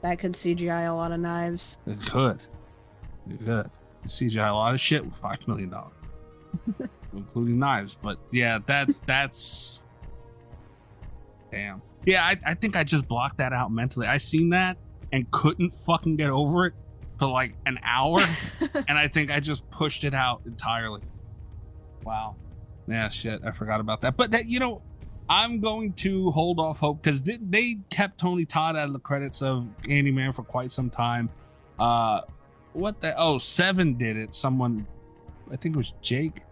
That could CGI a lot of knives. It could. CGI a lot of shit with $5 million, including knives. But yeah, that's damn. Yeah, I think I just blocked that out mentally. I seen that and couldn't fucking get over it for like an hour, and I think I just pushed it out entirely. Wow. Yeah, shit. I forgot about that. But I'm going to hold off hope because they kept Tony Todd out of the credits of Candyman for quite some time. Seven did it. Someone, I think it was Jake.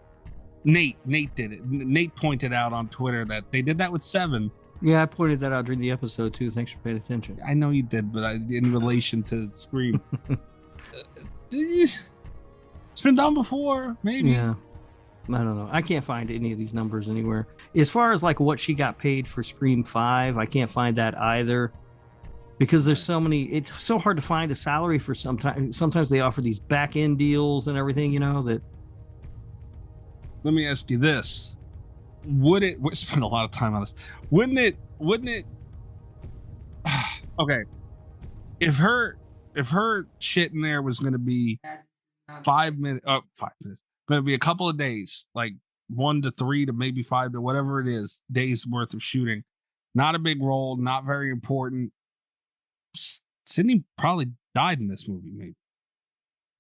Nate did it. Nate pointed out on Twitter that they did that with 7. Yeah, I pointed that out during the episode too. Thanks for paying attention. I know you did, but in relation to Scream. It's been done before, maybe. Yeah. I don't know. I can't find any of these numbers anywhere. As far as like what she got paid for Scream 5, I can't find that either. Because there's so many, it's so hard to find a salary for sometimes they offer these back end deals and everything, that. Let me ask you this. We spend a lot of time on this. Wouldn't it okay. If her shit in there was going to be 5 minutes, going to be a couple of days, like 1 to 3 to maybe 5 to whatever it is, days worth of shooting. Not a big role, not very important. Sydney probably died in this movie, maybe.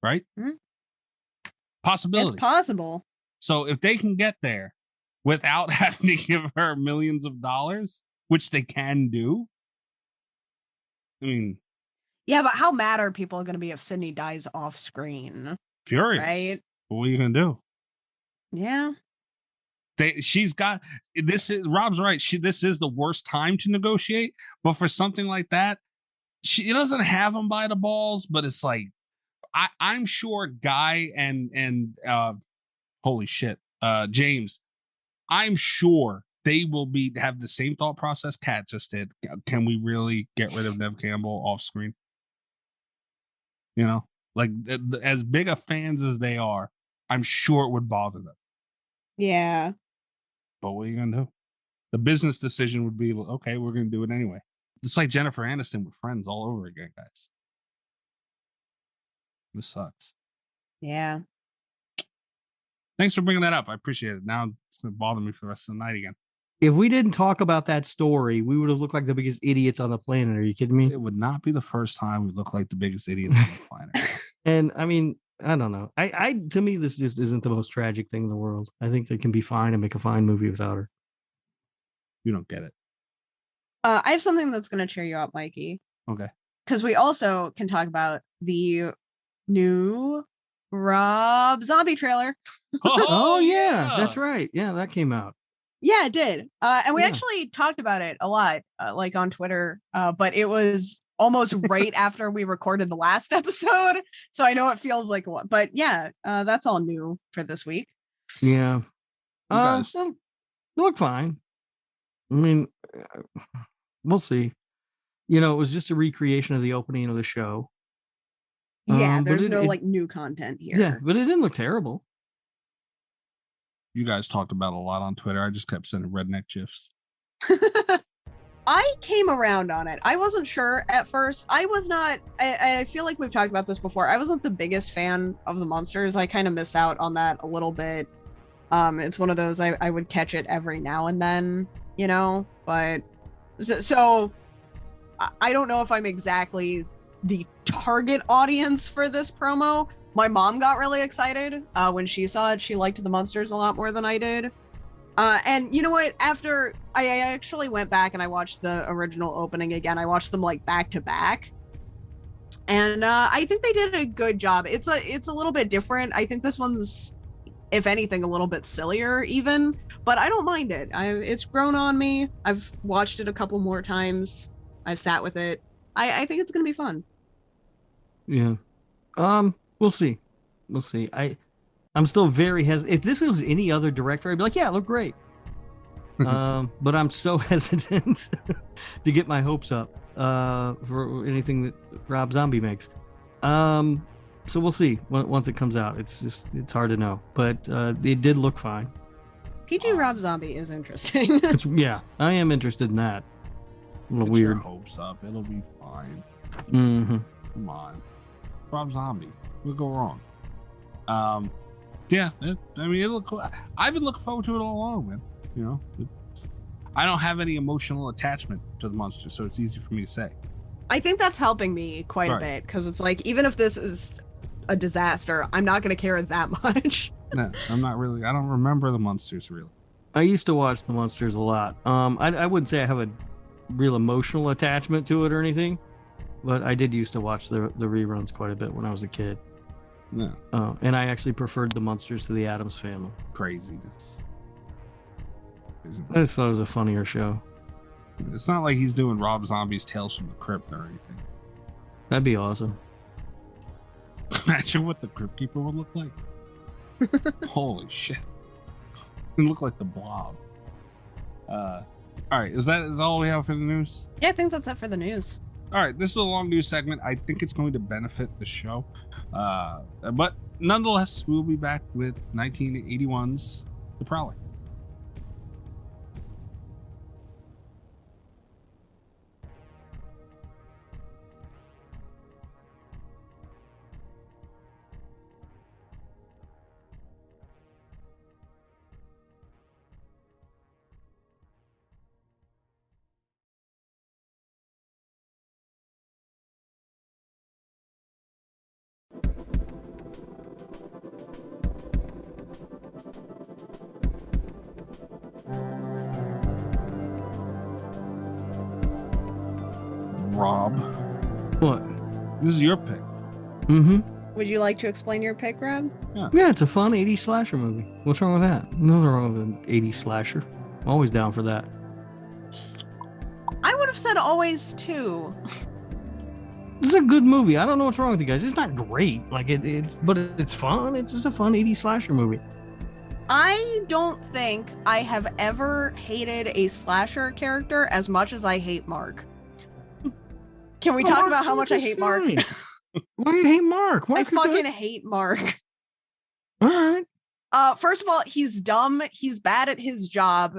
Right? Mm-hmm. Possibility. It's possible. So if they can get there without having to give her millions of dollars, which they can do, I mean... Yeah, but how mad are people going to be if Sydney dies off screen? Furious. Right? What are you going to do? Yeah. She's got... Rob's right. This is the worst time to negotiate, but for something like that, she doesn't have them by the balls, but it's like, I'm sure Guy and holy shit, James, I'm sure they will have the same thought process Kat just did. Can we really get rid of Nev Campbell off screen? Like as big of fans as they are, I'm sure it would bother them. Yeah. But what are you gonna do? The business decision would be, okay, we're gonna do it anyway. It's like Jennifer Aniston with Friends all over again, guys. This sucks. Yeah. Thanks for bringing that up. I appreciate it. Now it's going to bother me for the rest of the night again. If we didn't talk about that story, we would have looked like the biggest idiots on the planet. Are you kidding me? It would not be the first time we look like the biggest idiots on the planet. And I mean, I don't know. To me, this just isn't the most tragic thing in the world. I think they can be fine and make a fine movie without her. You don't get it. I have something that's going to cheer you up, Mikey. Okay. Because we also can talk about the new Rob Zombie trailer. Oh yeah, that's right. Yeah, that came out. Yeah, it did. And we actually talked about it a lot, like on Twitter. But it was almost right after we recorded the last episode. So I know it feels like what. But yeah, that's all new for this week. Yeah. They look fine. I mean, we'll see. It was just a recreation of the opening of the show. Yeah, there's no new content here. Yeah, but it didn't look terrible. You guys talked about a lot on Twitter. I just kept sending redneck gifs. I came around on it. I wasn't sure at first. I was not. I feel like we've talked about this before. I wasn't the biggest fan of the monsters. I kind of missed out on that a little bit. It's one of those I would catch it every now and then, But so I don't know if I'm exactly the target audience for this promo. My mom got really excited when she saw it. She liked the monsters a lot more than I did. And you know what? After I actually went back and I watched the original opening again, I watched them like back to back, and I think they did a good job. It's a little bit different. I think this one's, if anything, a little bit sillier even, but I don't mind it. It's grown on me. I've watched it a couple more times. I've sat with it. I think it's gonna be fun. Yeah. We'll see. I'm still very hesitant. If this was any other director, I'd be like, yeah, it looked great. But I'm so hesitant to get my hopes up for anything that Rob Zombie makes. So we'll see once it comes out. It's hard to know, but it did look fine. PG Rob Zombie is interesting. Yeah, I am interested in that. A little Get weird. Your hopes up. It'll be fine. Mm-hmm. Come on. Rob Zombie. We'll go wrong. Yeah, it'll look cool. I've been looking forward to it all along, man. I don't have any emotional attachment to the monster, so it's easy for me to say. I think that's helping me quite a bit, because it's like, even if this is a disaster, I'm not going to care that much. No, I'm not really. I don't remember the monsters really. I used to watch the monsters a lot. I wouldn't say I have a real emotional attachment to it or anything, but I did used to watch the reruns quite a bit when I was a kid. No. And I actually preferred the monsters to the Addams Family. Craziness. I just thought it was a funnier show. It's not like he's doing Rob Zombie's Tales from the Crypt or anything. That'd be awesome. Imagine what the Crypt Keeper would look like. Holy shit. You look like the Blob. All right, is that all we have for the news? Yeah, I think that's it for the news. All right, this is a long news segment. I think it's going to benefit the show. But nonetheless, we'll be back with 1981's The Prowler. Rob, What? this is your pick. Mm-hmm. Would you like to explain your pick, Rob? Yeah, it's a fun 80s slasher movie. What's wrong with that? Nothing wrong with an 80s slasher. Always down for that. I would have said always too. This is a good movie. I don't know what's wrong with you guys. It's not great, but it's fun. It's just a fun 80s slasher movie. I don't think I have ever hated a slasher character as much as I hate Mark. Can we talk about how much I hate Mark? Why do you hate Mark? I fucking hate Mark. All right. First of all, he's dumb. He's bad at his job.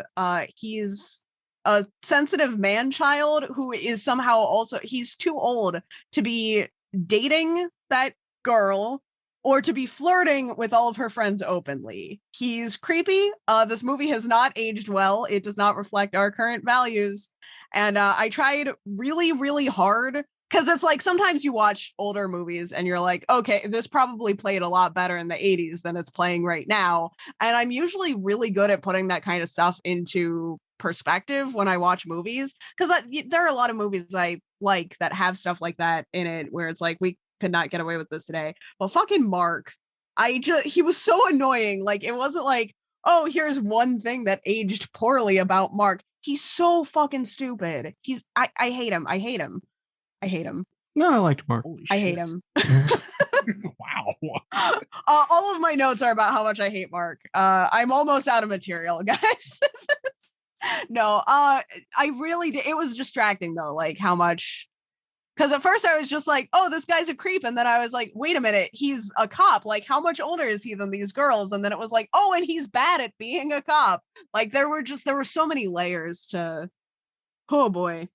He's a sensitive man-child who is somehow also, he's too old to be dating that girl or to be flirting with all of her friends openly. He's creepy. This movie has not aged well. It does not reflect our current values. And I tried really, really hard, because it's like sometimes you watch older movies and you're like, okay, this probably played a lot better in the 80s than it's playing right now. And I'm usually really good at putting that kind of stuff into perspective when I watch movies, because there are a lot of movies I like that have stuff like that in it where it's like, we could not get away with this today. But fucking Mark, he was so annoying. Like, it wasn't like, oh, here's one thing that aged poorly about Mark. He's so fucking stupid. I hate him. I hate him. I hate him. No, I liked Mark. I hate him. Wow. All of my notes are about how much I hate Mark. I'm almost out of material, guys. No, I really did. It was distracting though, like how much. Because at first I was just like, oh, this guy's a creep. And then I was like, wait a minute, he's a cop. Like, how much older is he than these girls? And then it was like, oh, and he's bad at being a cop. Like, there were so many layers to, oh boy.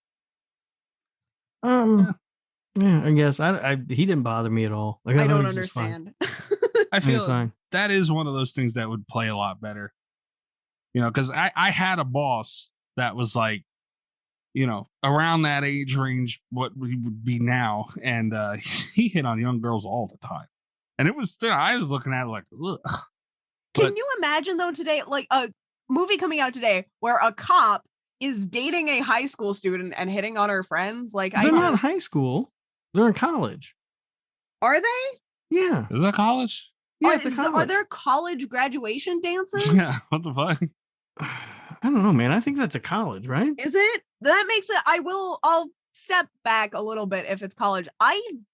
Yeah, I guess he didn't bother me at all. Like, I don't understand. I feel that is one of those things that would play a lot better. You know, because I had a boss that was like, you know, around that age range, what we would be now. And he hit on young girls all the time. And it was, I was looking at it like, ugh. Can you imagine though today, like a movie coming out today where a cop is dating a high school student and hitting on her friends? Like, they're not in high school. They're in college. Are they? Yeah. Is that college? Yeah, it's a college. Are there college graduation dances? Yeah. What the fuck? I don't know, man. I think that's a college, right? Is it? That makes it. I'll step back a little bit if it's college. It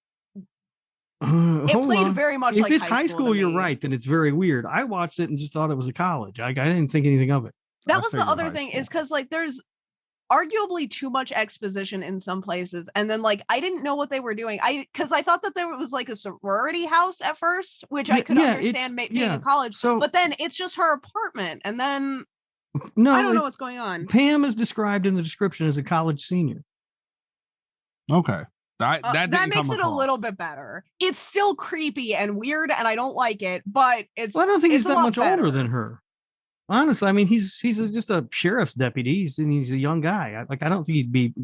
played very much if like it's high school. You're right. Then it's very weird. I watched it and just thought it was a college. I didn't think anything of it. That was the other thing, is because like there's arguably too much exposition in some places, and then like I didn't know what they were doing. Because I thought that there was like a sorority house at first, which I could understand being a college. So, but then it's just her apartment, and then no, I don't know what's going on. Pam is described in the description as a college senior. Okay. That makes it a little bit better. It's still creepy and weird, and I don't like it, but it's. Well, I don't think he's that much better. older than her. Honestly, I mean, he's just a sheriff's deputy. He's a young guy. I don't think he'd be.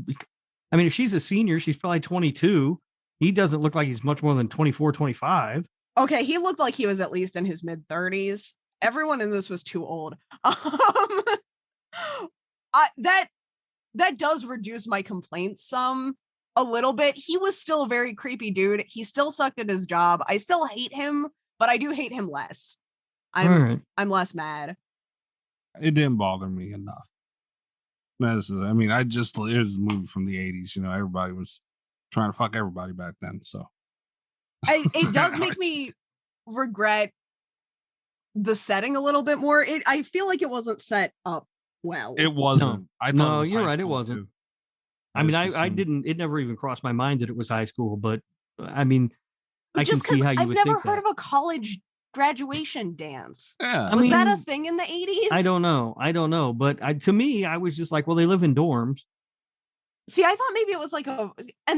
I mean, if she's a senior, she's probably 22. He doesn't look like he's much more than 24, 25. Okay, he looked like he was at least in his mid 30s. Everyone in this was too old. That does reduce my complaints a little bit. He was still a very creepy dude. He still sucked at his job. I still hate him, but I do hate him less. I'm less mad. It didn't bother me enough. It was a movie from the 80s. You know, everybody was trying to fuck everybody back then. So it does make me regret the setting a little bit more. I feel like it wasn't set up well. It wasn't. I thought No, it was you're high right. It school, wasn't. too. I mean, just I assumed. didn't. It never even crossed my mind that it was high school. But I mean, I can Just see how you I've would never think heard that. of a college graduation dance. Yeah. I Was mean, that a thing in the 80s? I don't know. But to me, I was just like, well, they live in dorms. See, I thought maybe it was like and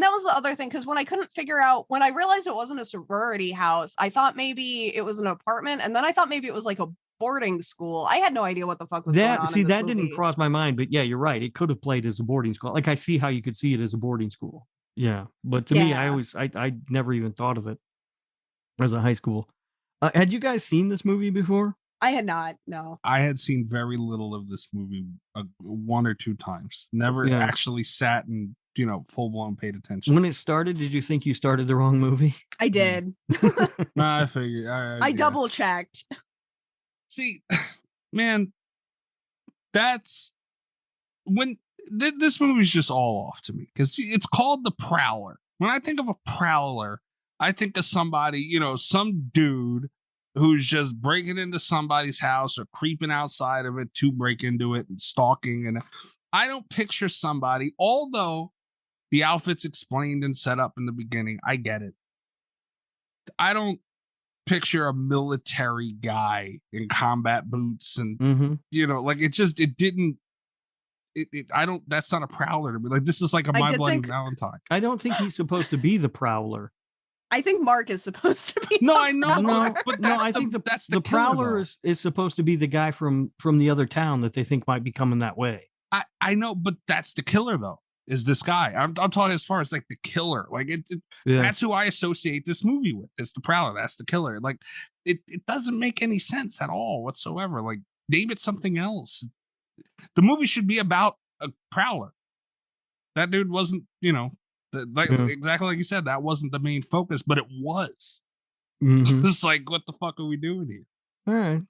that was the other thing, because when I couldn't figure out, when I realized it wasn't a sorority house, I thought maybe it was an apartment, and then I thought maybe it was like a boarding school. I had no idea what the fuck was going on in this That movie. didn't cross my mind, but yeah, you're right. It could have played as a boarding school. Like I see how you could see it as a boarding school. Yeah, but to me, I never even thought of it as a high school. Had you guys seen this movie before? I had not, no. I had seen very little of this movie, one or two times. Never Yeah. actually sat and, full blown paid attention. When it started, did you think you started the wrong movie? I did. Nah, I figured. I double checked. See, man, that's when this movie's just all off to me, because it's called The Prowler. When I think of a prowler, I think of somebody, some dude who's just breaking into somebody's house or creeping outside of it to break into it and stalking. And I don't picture somebody, although the outfit's explained and set up in the beginning, I get it. I don't picture a military guy in combat boots and, that's not a prowler to me. Like, this is like a My Bloody Valentine. I don't think he's supposed to be the prowler. I think Mark is supposed to be. No, I know, but I think the prowler is supposed to be the guy from the other town that they think might be coming that way. I know, but that's the killer though. Is this guy? I'm talking as far as like the killer. Like that's who I associate this movie with. It's the prowler. That's the killer. Like it doesn't make any sense at all whatsoever. Like, name it something else. The movie should be about a prowler. That dude wasn't, exactly like you said, that wasn't the main focus, but it was. Mm-hmm. It's like, what the fuck are we doing here? All right.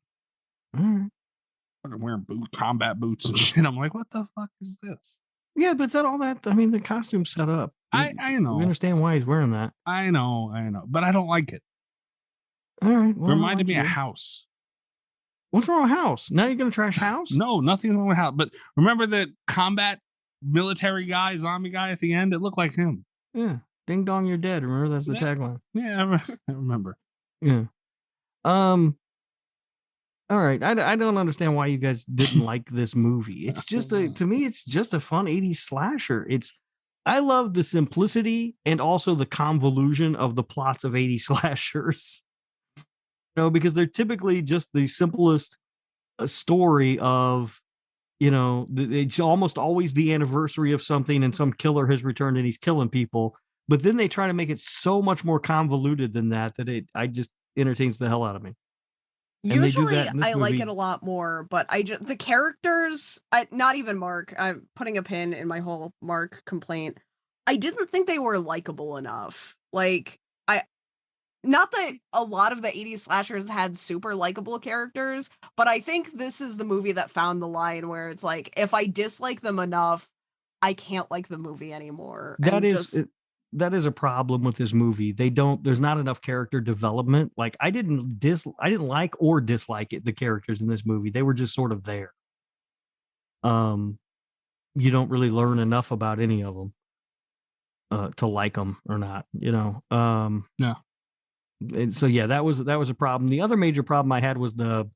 Fucking wearing combat boots and shit. I'm like, what the fuck is this? Yeah, but the costume's set up. I know. We understand why he's wearing that. I know, but I don't like it. All right. Well, reminded me of House. What's wrong with House? Now you're gonna trash House? No, nothing wrong with House. But remember the combat military guy, zombie guy at the end? It looked like him. Yeah. Ding dong, you're dead. Remember, that's the tagline. Yeah, I remember. Yeah. All right. I don't understand why you guys didn't like this movie. It's just to me, it's just a fun 80s slasher. I love the simplicity and also the convolution of the plots of 80s slashers. Because they're typically just the simplest story of, it's almost always the anniversary of something and some killer has returned and he's killing people. But then they try to make it so much more convoluted than that I just entertains the hell out of me. Usually I like it a lot more, but the characters, not even Mark, I'm putting a pin in my whole Mark complaint. I didn't think they were likable enough. Like, not that a lot of the 80s slashers had super likable characters, but I think this is the movie that found the line where it's like, if I dislike them enough, I can't like the movie anymore. That is a problem with this movie. There's not enough character development. Like, I didn't like or dislike the characters in this movie. They were just sort of there. You don't really learn enough about any of them to like them or not, No. And so yeah, that was a problem. The other major problem I had was the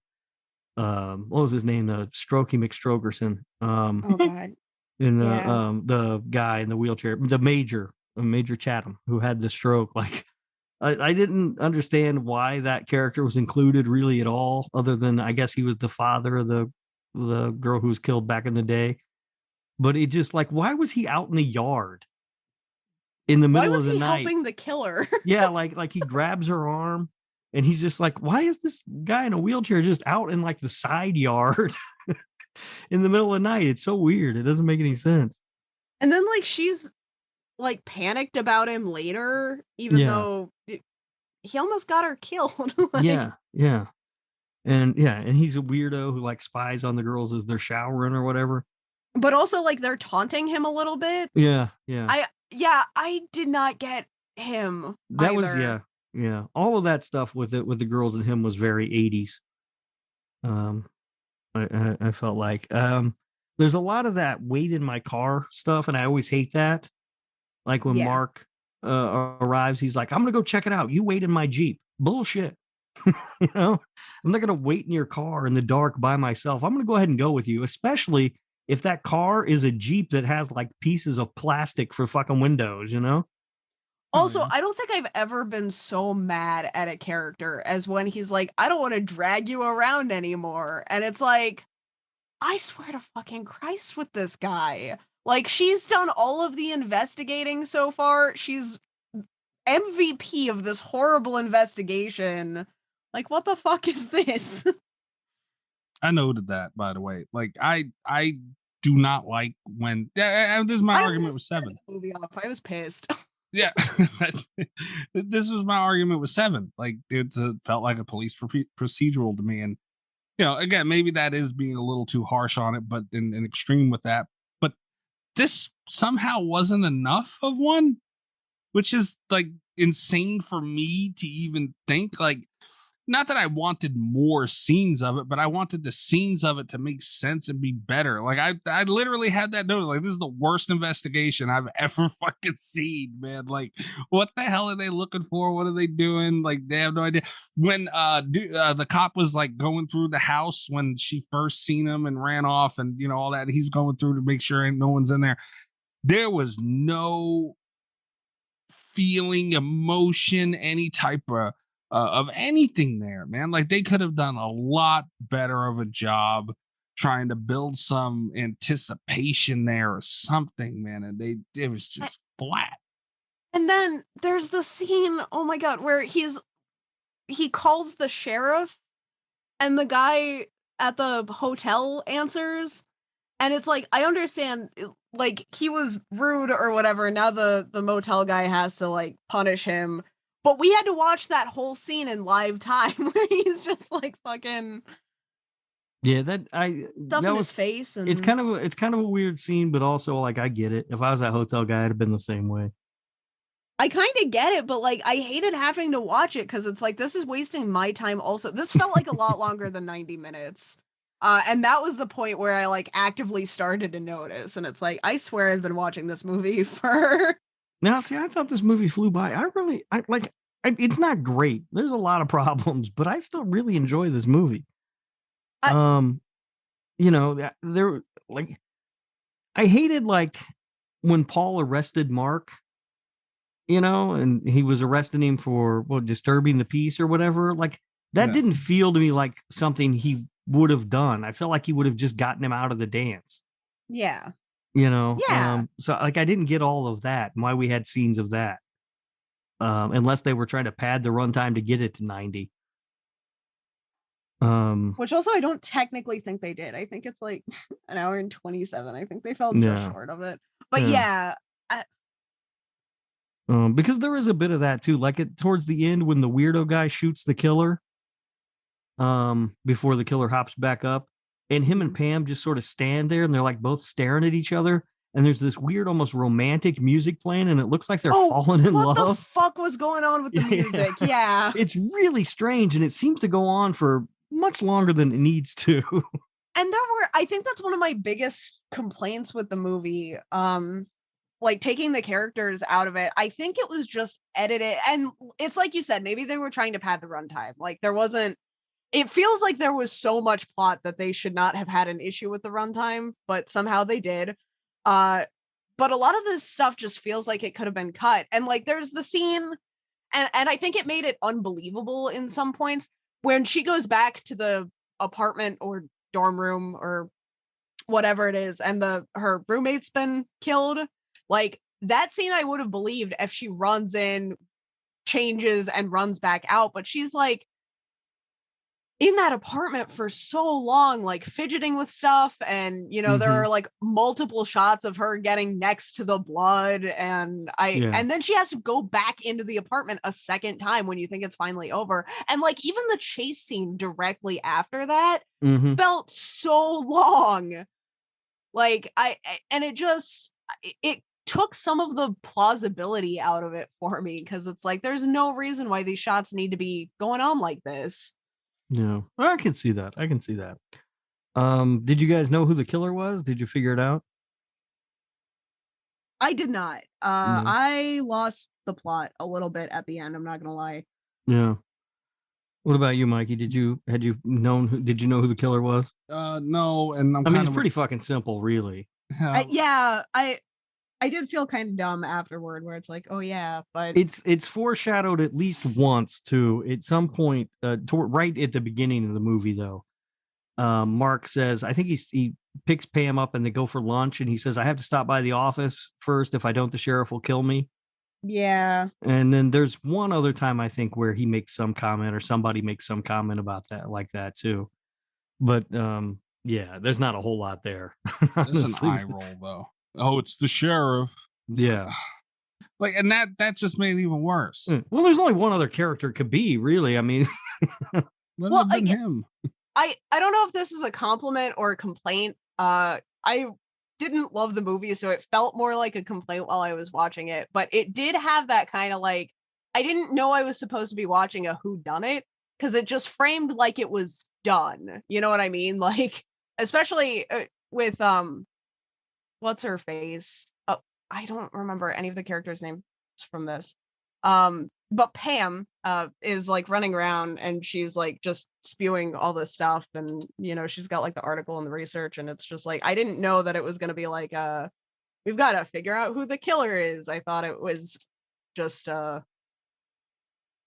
what was his name? Strokey McStrogerson. Oh God. And the guy in the wheelchair, the Major Chatham, who had the stroke. Like, I didn't understand why that character was included really at all, other than I guess he was the father of the girl who was killed back in the day. But it just, like, why was he out in the yard in the middle of the night? Why was he helping the killer? Yeah, like he grabs her arm and he's just like, why is this guy in a wheelchair just out in like the side yard in the middle of the night? It's so weird. It doesn't make any sense. And then like she's like panicked about him later, even though he almost got her killed. Yeah. And he's a weirdo who like spies on the girls as they're showering or whatever. But also like they're taunting him a little bit. Yeah. I did not get him. That either. was all of that stuff with the girls and him was very 80s. I felt like there's a lot of that wait in my car stuff, and I always hate that. Like when Mark arrives, he's like, I'm gonna go check it out. You wait in my Jeep. Bullshit. You know, I'm not gonna wait in your car in the dark by myself. I'm gonna go ahead and go with you, especially if that car is a Jeep that has like pieces of plastic for fucking windows, you know? Also, I don't think I've ever been so mad at a character as when he's like, I don't want to drag you around anymore. And it's like, I swear to fucking Christ with this guy. Like, she's done all of the investigating so far. She's MVP of this horrible investigation. Like, what the fuck is this? I noted that, by the way. Like, I do not like when this is my argument with 7. Movie off. I was pissed. Yeah, this was my argument with 7. Like, it felt like a police procedural to me, and you know, again, maybe that is being a little too harsh on it, but in an extreme with that. But this somehow wasn't enough of one, which is like insane for me to even think. Like, not that I wanted more scenes of it, but I wanted the scenes of it to make sense and be better. Like, I literally had that note. Like, this is the worst investigation I've ever fucking seen, man. Like, what the hell are they looking for? What are they doing? Like, they have no idea. When the cop was like going through the house when she first seen him and ran off, and you know, all that, he's going through to make sure no one's in there. There was no feeling, emotion, any type of anything there, man. Like, they could have done a lot better of a job trying to build some anticipation there or something, man. And it was just flat. And then there's the scene, oh my god, where he calls the sheriff and the guy at the hotel answers, and it's like, I understand, like, he was rude or whatever, and now the motel guy has to like punish him. But we had to watch that whole scene in live time where he's just like fucking stuffing his face. And it's kind of a weird scene, but also like I get it. If I was that hotel guy, I'd have been the same way. I kind of get it, but like I hated having to watch it because it's like, this is wasting my time. Also, this felt like a lot longer than 90 minutes. And that was the point where I like actively started to notice, and it's like, I swear I've been watching this movie for. Now, see, I thought this movie flew by. It's not great. There's a lot of problems, but I still really enjoy this movie. You know, I hated like when Paul arrested Mark, you know, and he was arresting him for disturbing the peace or whatever. Like, that didn't feel to me like something he would have done. I felt like he would have just gotten him out of the dance. Yeah. You know, yeah. So like I didn't get all of that and why we had scenes of that. Unless they were trying to pad the runtime to get it to 90. Which also I don't technically think they did. I think it's like an hour and 27. I think they fell just short of it. But because there is a bit of that too. Like towards the end when the weirdo guy shoots the killer, before the killer hops back up. And him and Pam just sort of stand there and they're like both staring at each other. And there's this weird, almost romantic music playing. And it looks like they're falling in love. What the fuck was going on with the music? Yeah. It's really strange. And it seems to go on for much longer than it needs to. And I think that's one of my biggest complaints with the movie. Like taking the characters out of it. I think it was just edited. And it's like you said, maybe they were trying to pad the runtime. Like it feels like there was so much plot that they should not have had an issue with the runtime, but somehow they did. But a lot of this stuff just feels like it could have been cut. And like there's the scene, and I think it made it unbelievable in some points, when she goes back to the apartment or dorm room or whatever it is, and her roommate's been killed. Like, that scene I would have believed if she runs in, changes, and runs back out, but she's like in that apartment for so long, like fidgeting with stuff, and you know, there are like multiple shots of her getting next to the blood, and and then she has to go back into the apartment a second time when you think it's finally over. And like even the chase scene directly after that felt so long. Like it took some of the plausibility out of it for me, because it's like there's no reason why these shots need to be going on like this. Yeah, I can see that. I can see that. Did you guys know who the killer was? Did you figure it out? I did not. No. I lost the plot a little bit at the end. I'm not gonna lie. Yeah. What about you, Mikey? Did you know who the killer was? No, and I mean, it's pretty fucking simple, really. I did feel kind of dumb afterward, where it's like, oh yeah, but It's foreshadowed at least once too. At some point, right at the beginning of the movie, though, Mark says, I think he picks Pam up and they go for lunch, and he says, I have to stop by the office first. If I don't, the sheriff will kill me. yeah. And then there's one other time, I think, where he makes some comment, or somebody makes some comment about that, like that too. But yeah, there's not a whole lot there. It's an eye roll, though. Oh, it's the sheriff. Yeah. Like, and that just made it even worse. Well, there's only one other character it could be, really. I mean, well, have been him. I don't know if this is a compliment or a complaint. I didn't love the movie, so it felt more like a complaint while I was watching it. But it did have that kind of like, I didn't know I was supposed to be watching a whodunit, because it just framed like it was done. You know what I mean? Like, especially with what's her face? Oh, I don't remember any of the characters' names from this. But Pam is like running around, and she's like just spewing all this stuff, and she's got like the article and the research, and it's just like, I didn't know that it was going to be like we've got to figure out who the killer is. I thought it was just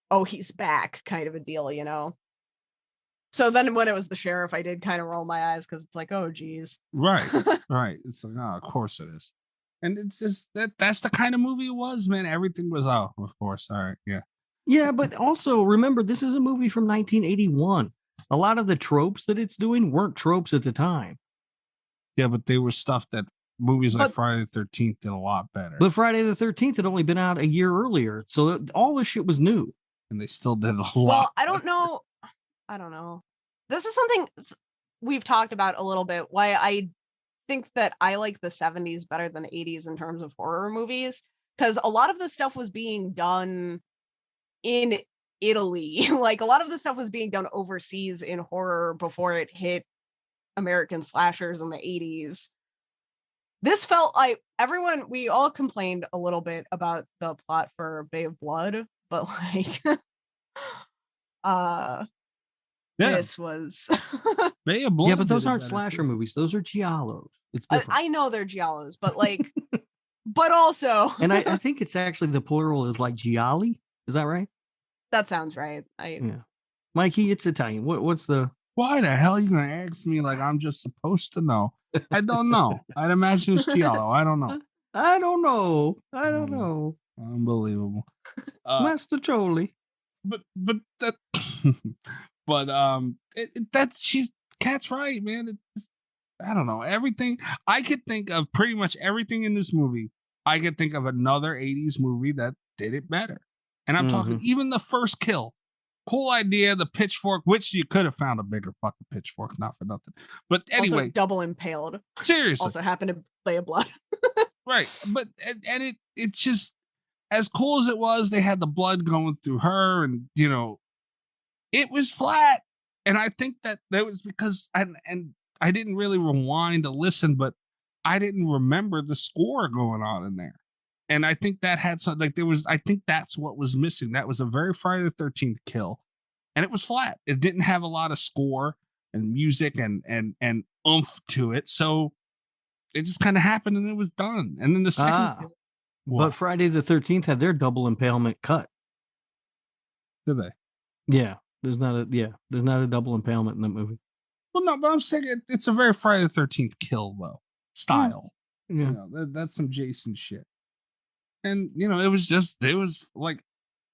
oh, he's back kind of a deal. So then when it was the sheriff, I did kind of roll my eyes, because it's like, oh geez. Right. It's like, oh, of course it is. And it's just that's the kind of movie it was, man. Everything was, oh, of course. All right. Yeah. Yeah, but also remember, this is a movie from 1981. A lot of the tropes that it's doing weren't tropes at the time. Yeah, but they were stuff that movies like Friday the 13th did a lot better. But Friday the 13th had only been out a year earlier, so all this shit was new. And they still did a lot. Well, I don't know. This is something we've talked about a little bit, why I think that I like the 70s better than the 80s in terms of horror movies, because a lot of the stuff was being done in Italy. Like, a lot of the stuff was being done overseas in horror before it hit American slashers in the 80s. This felt like we all complained a little bit about the plot for Bay of Blood, but like this was Bay of Blood. Yeah, but those aren't slasher movies. Those are giallos. It's different. I know they're giallos, but like, but also, and I think it's actually the plural is like gialli. Is that right? That sounds right. Yeah, Mikey, it's Italian. What's the? Why the hell are you gonna ask me like I'm just supposed to know? I don't know. I'd imagine it's giallo. I don't know. I don't know. Unbelievable, Master Choli. But that. But Kat's right, man. I don't know, everything. I could think of pretty much everything in this movie. I could think of another 80s movie that did it better. And I'm talking even the first kill. Cool idea, the pitchfork, which you could have found a bigger fucking pitchfork, not for nothing. But anyway, also double impaled. Seriously, also happened to Bay of Blood. Right, but and it just, as cool as it was, they had the blood going through her, and it was flat. And I think that was because and I didn't really rewind to listen, but I didn't remember the score going on in there. And I think that had something, like, I think that's what was missing. That was a very Friday the 13th kill. And it was flat. It didn't have a lot of score and music and oomph to it. So it just kind of happened and it was done. And then the second but Friday the 13th had their double impalement cut. Did they? Yeah. There's not a double impalement in that movie. Well, no, but I'm saying it's a very Friday the 13th kill, though. Style. Yeah. That's some Jason shit. And, it was like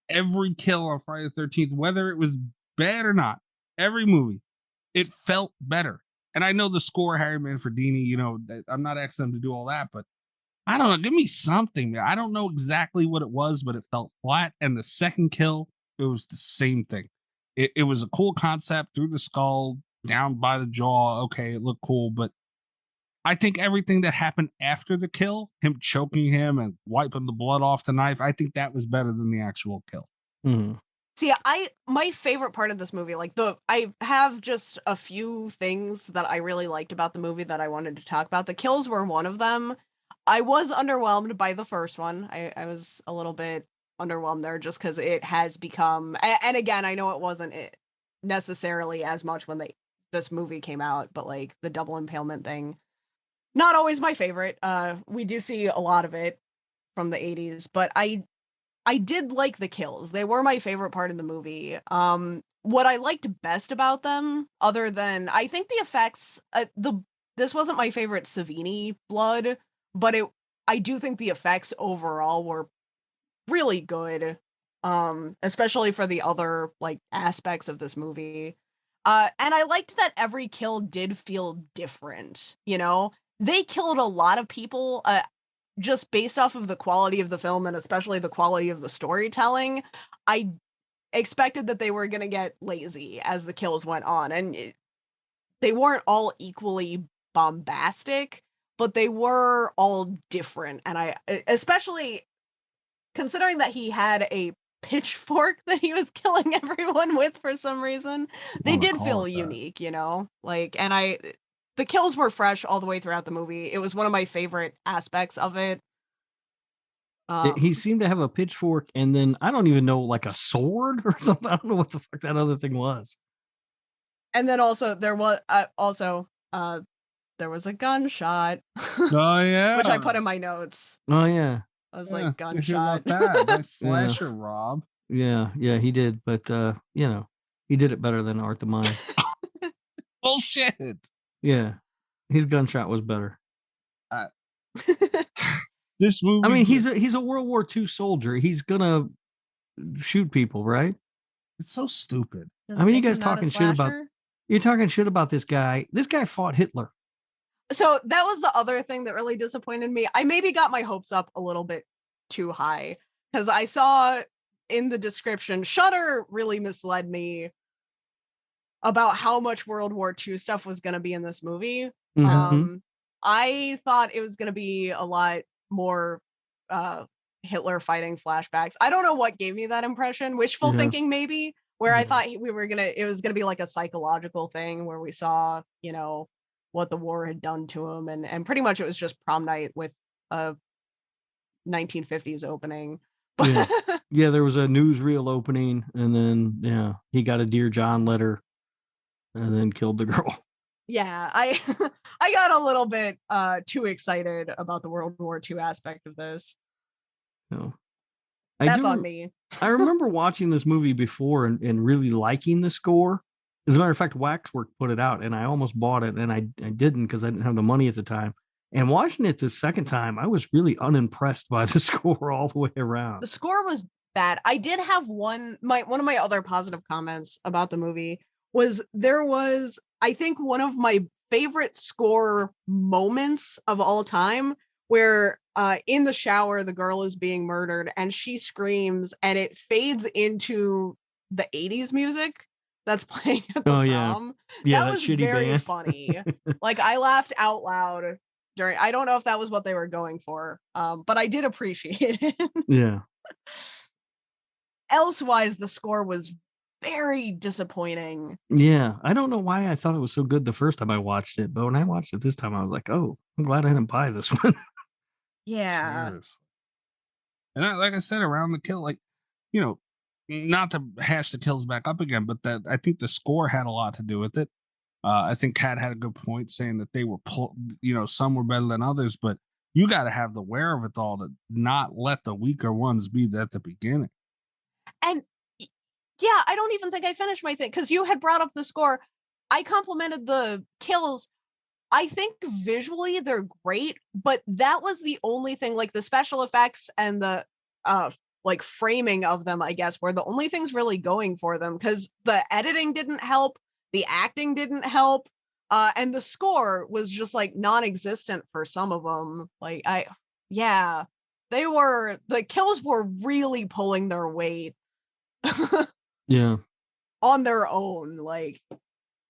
every kill on Friday the 13th, whether it was bad or not, every movie, it felt better. And I know the score, Harry Manfredini, I'm not asking them to do all that, but I don't know. Give me something, man. I don't know exactly what it was, but it felt flat. And the second kill, it was the same thing. It was a cool concept, through the skull, down by the jaw. Okay, it looked cool, but I think everything that happened after the kill, him choking him and wiping the blood off the knife, I think that was better than the actual kill. Mm-hmm. See, my favorite part of this movie, I have just a few things that I really liked about the movie that I wanted to talk about. The kills were one of them. I was underwhelmed by the first one. I was a little bit underwhelmed there just because it has become, and again, I know it wasn't necessarily as much when this movie came out, but like the double impalement thing, not always my favorite. We do see a lot of it from the 80s, but I did like the kills. They were my favorite part of the movie. What I liked best about them, other than I think the effects, this wasn't my favorite Savini blood, but I do think the effects overall were really good, especially for the other like aspects of this movie. And I liked that every kill did feel different. You know, they killed a lot of people. Just based off of the quality of the film and especially the quality of the storytelling, I expected that they were going to get lazy as the kills went on. And they weren't all equally bombastic, but they were all different. And I, especially considering that he had a pitchfork that he was killing everyone with for some reason, they did feel unique, you know? Like, and the kills were fresh all the way throughout the movie. It was one of my favorite aspects of it. He seemed to have a pitchfork and then I don't even know, like a sword or something. I don't know what the fuck that other thing was. And then also there was there was a gunshot. Oh yeah, which I put in my notes. Oh yeah, I was like, gunshot. That nice slasher, Rob. Yeah, he did, but you know, he did it better than Art the Mind. Bullshit. Yeah, his gunshot was better. This movie. I mean, he's a World War II soldier. He's gonna shoot people, right? It's so stupid. I mean, you guys talking shit about. You're talking shit about this guy. This guy fought Hitler. So that was the other thing that really disappointed me. I maybe got my hopes up a little bit too high because I saw in the description, Shudder really misled me about how much World War II stuff was going to be in this movie. Mm-hmm. I thought it was going to be a lot more Hitler fighting flashbacks. I don't know what gave me that impression. Wishful thinking, maybe, where I thought it was gonna be like a psychological thing where we saw, you know, what the war had done to him, and pretty much it was just prom night with a 1950s opening. But yeah, there was a newsreel opening, and then he got a Dear John letter, and then killed the girl. Yeah, I got a little bit too excited about the World War II aspect of this. No. That's on me. I remember watching this movie before and really liking the score. As a matter of fact, Waxwork put it out, and I almost bought it, and I didn't because I didn't have the money at the time. And watching it the second time, I was really unimpressed by the score all the way around. The score was bad. I did have one of my other positive comments about the movie was there was, I think, one of my favorite score moments of all time where in the shower the girl is being murdered and she screams and it fades into the 80s music that's playing at the prom. Yeah, that was shitty very band. funny. Like, I laughed out loud during, I don't know if that was what they were going for, but I did appreciate it. Yeah. Elsewise, the score was very disappointing. Yeah, I don't know why I thought it was so good the first time I watched it, but when I watched it this time, I was like, oh, I'm glad I didn't buy this one. Yeah. Seriously. And like I said, around the kill, like, you know, not to hash the kills back up again, but that I think the score had a lot to do with it. I think Kat had a good point saying that they were, some were better than others, but you got to have the wherewithal to not let the weaker ones be at the beginning. And yeah, I don't even think I finished my thing because you had brought up the score. I complimented the kills. I think visually they're great, but that was the only thing, like the special effects and the like framing of them, I guess, were the only things really going for them because the editing didn't help, the acting didn't help, and the score was just like non-existent for some of them. Like, the kills were really pulling their weight. Yeah. On their own, like,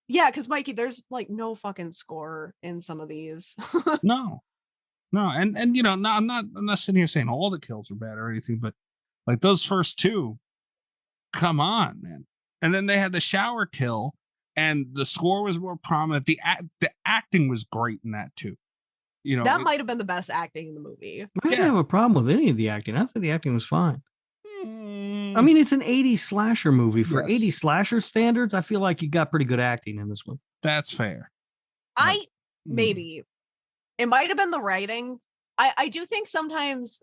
yeah, because Mikey, there's like no fucking score in some of these. No, and I'm not sitting here saying all the kills are bad or anything, but like those first two, come on, man. And then they had the shower kill, and the score was more prominent. The acting was great in that too. You know, that might have been the best acting in the movie. I didn't have a problem with any of the acting. I thought the acting was fine. I mean, it's an 80s slasher movie. For 80s slasher standards, I feel like you got pretty good acting in this one. That's fair. Maybe. It might have been the writing. I do think sometimes,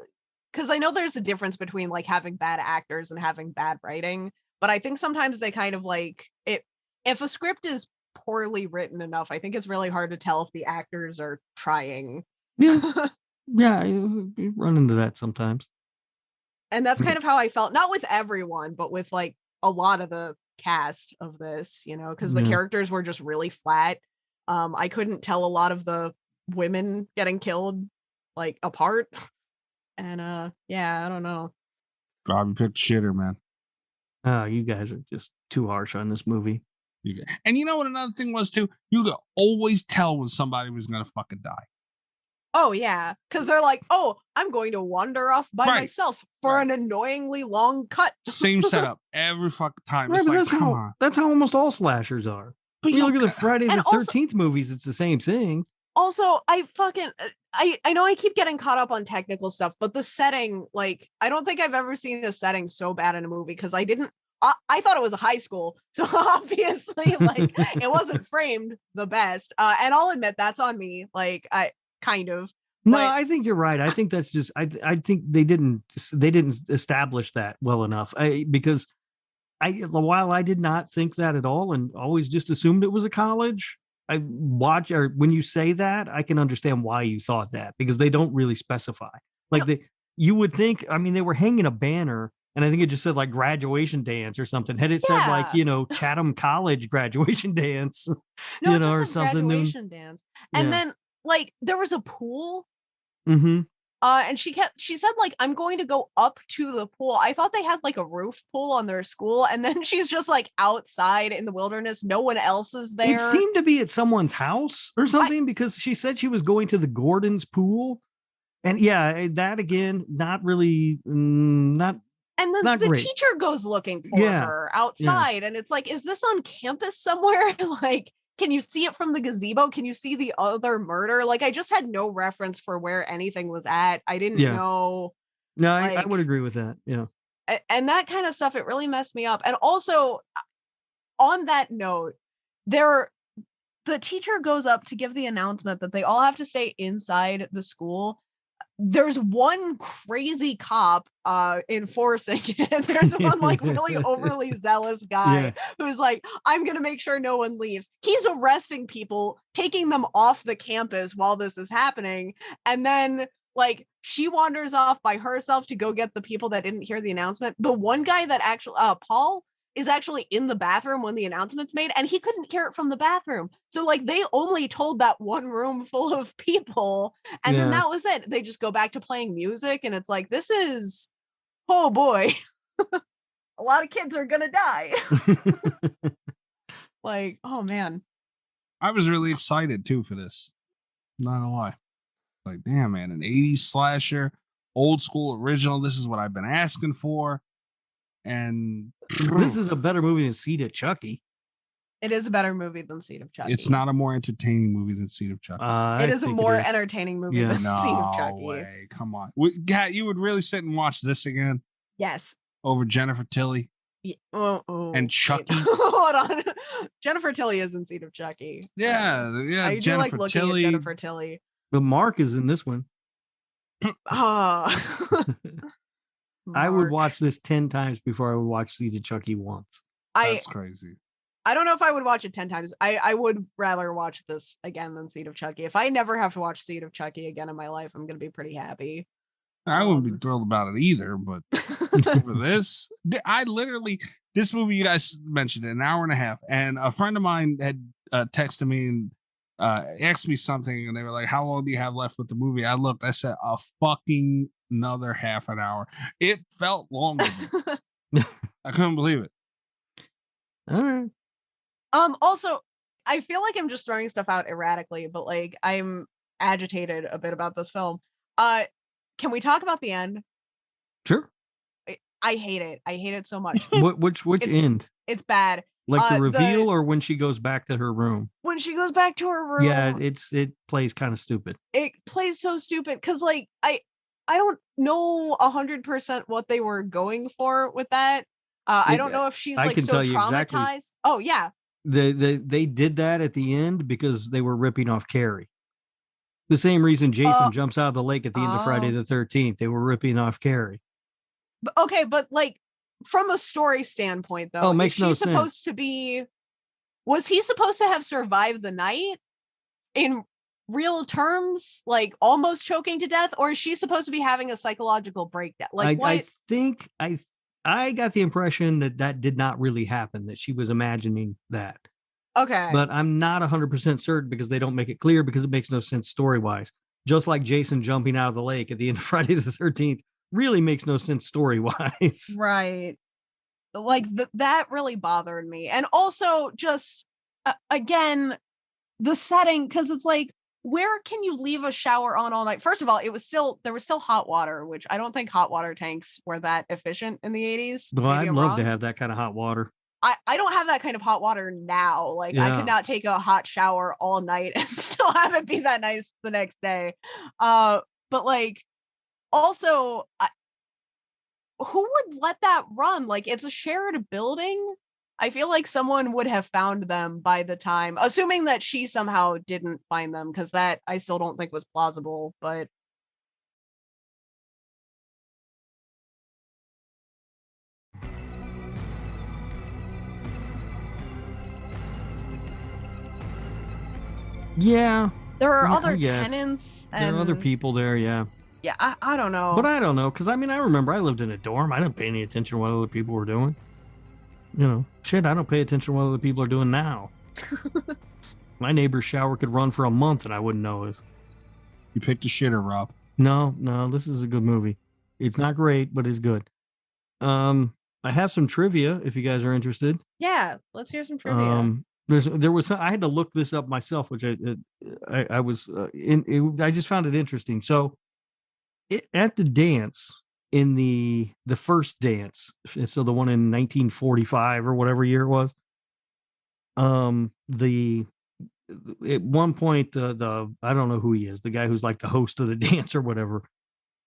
because I know there's a difference between like having bad actors and having bad writing, but I think sometimes they kind of like it. If a script is poorly written enough, I think it's really hard to tell if the actors are trying. Yeah, you run into that sometimes. And that's kind of how I felt, not with everyone, but with like a lot of the cast of this, you know, because the characters were just really flat. I couldn't tell a lot of the women getting killed like apart. And I don't know. God, picked shitter, man. Oh, you guys are just too harsh on this movie. And you know what another thing was too? You could always tell when somebody was gonna fucking die. Oh yeah, because they're like, oh, I'm going to wander off by myself for an annoyingly long cut. Same setup every fucking time. Right, it's but like, that's how almost all slashers are. But you look at the Friday the 13th movies, it's the same thing. Also, I know I keep getting caught up on technical stuff, but the setting, like, I don't think I've ever seen a setting so bad in a movie, because I thought it was a high school, so obviously, like, it wasn't framed the best. And I'll admit that's on me. Like, kind of. No, I think you're right. I think that's just I think they didn't establish that well enough. Because while I did not think that at all and always just assumed it was a college, when you say that, I can understand why you thought that, because they don't really specify. Like you would think, I mean, they were hanging a banner and I think it just said like graduation dance or something. Had it said like, you know, Chatham College graduation dance, no, you know, or something. Graduation dance. And then like there was a pool. Mm-hmm. And she said like, I'm going to go up to the pool. I thought they had like a roof pool on their school, and then she's just like outside in the wilderness. No one else is there. It seemed to be at someone's house or something, because she said she was going to the Gordon's pool. And yeah, that again, not really, not. And then the teacher goes looking for her outside, and it's like, is this on campus somewhere? Like, can you see it from the gazebo? Can you see the other murder? Like, I just had no reference for where anything was at. I didn't know. No, like, I would agree with that. Yeah. And that kind of stuff, it really messed me up. And also, on that note, the teacher goes up to give the announcement that they all have to stay inside the school. There's one crazy cop enforcing it. There's one like really overly zealous guy who's like, I'm gonna make sure no one leaves. He's arresting people, taking them off the campus while this is happening, and then like she wanders off by herself to go get the people that didn't hear the announcement. The one guy that actually Paul is actually in the bathroom when the announcement's made, and he couldn't hear it from the bathroom. So like they only told that one room full of people, and then that was it. They just go back to playing music, and it's like, this is, oh boy, a lot of kids are gonna die. Like, oh man. I was really excited too for this. Not gonna lie. Like, damn, man, an 80s slasher, old school original. This is what I've been asking for. And this is a better movie than Seed of Chucky. It is a better movie than Seed of Chucky. It's not a more entertaining movie than Seed of Chucky. It is a more entertaining movie than Seed of Chucky. Way. Come on. Kat, you would really sit and watch this again? Yes. Over Jennifer Tilly? Yeah. And Chucky? Hold on. Jennifer Tilly is in Seed of Chucky. Yeah. I do like looking at Jennifer Tilly. But Mark is in this one. I would watch this 10 times before I would watch Seed of Chucky once. That's crazy. I don't know if I would watch it 10 times. I would rather watch this again than Seed of Chucky. If I never have to watch Seed of Chucky again in my life, I'm going to be pretty happy. I wouldn't be thrilled about it either, but for this, this movie, you guys mentioned it, an hour and a half, and a friend of mine had texted me and asked me something, and they were like, how long do you have left with the movie? I looked, I said, a fucking another half an hour. It felt longer. I couldn't believe it. All right. Also, I feel like I'm just throwing stuff out erratically, but like I'm agitated a bit about this film. Can we talk about the end? Sure. I hate it. I hate it so much. Which end? It's bad. Like the reveal, or when she goes back to her room? When she goes back to her room. Yeah, it plays kind of stupid. It plays so stupid because like I don't know 100% what they were going for with that. I don't know if she's I like can so tell you traumatized. exactly. Oh yeah. They did that at the end because they were ripping off Carrie. The same reason Jason jumps out of the lake at the end of Friday the 13th. They were ripping off Carrie. Okay, but like from a story standpoint, though, makes no sense. Was he supposed to have survived the night in real terms, like almost choking to death, or is she supposed to be having a psychological breakdown? Like what? I think I got the impression that did not really happen, that she was imagining that. Okay. But I'm not 100% certain because they don't make it clear, because it makes no sense story-wise. Just like Jason jumping out of the lake at the end of Friday the 13th really makes no sense story-wise. Right. Like that really bothered me. And also just, again, the setting, because it's like, where can you leave a shower on all night? First of all, there was still hot water, which I don't think hot water tanks were that efficient in the 80s. Well, I'd love to have that kind of hot water. I don't have that kind of hot water now. Like I could not take a hot shower all night and still have it be that nice the next day. But like, also, who would let that run? Like, it's a shared building. I feel like someone would have found them by the time, assuming that she somehow didn't find them, because that I still don't think was plausible, but. Yeah. There are other tenants. There are other people there, yeah. Yeah, I don't know. But I don't know, because I mean, I remember I lived in a dorm. I didn't pay any attention to what other people were doing. You know, shit, I don't pay attention to what other people are doing now. My neighbor's shower could run for a month and I wouldn't notice. You picked a shitter, Rob. No, this is a good movie. It's not great, but it's good. I have some trivia if you guys are interested. Yeah, let's hear some trivia. I had to look this up myself, which I just found it interesting. So at the dance, in the first dance, so the one in 1945 or whatever year it was, at one point the I don't know who he is, the guy who's like the host of the dance or whatever,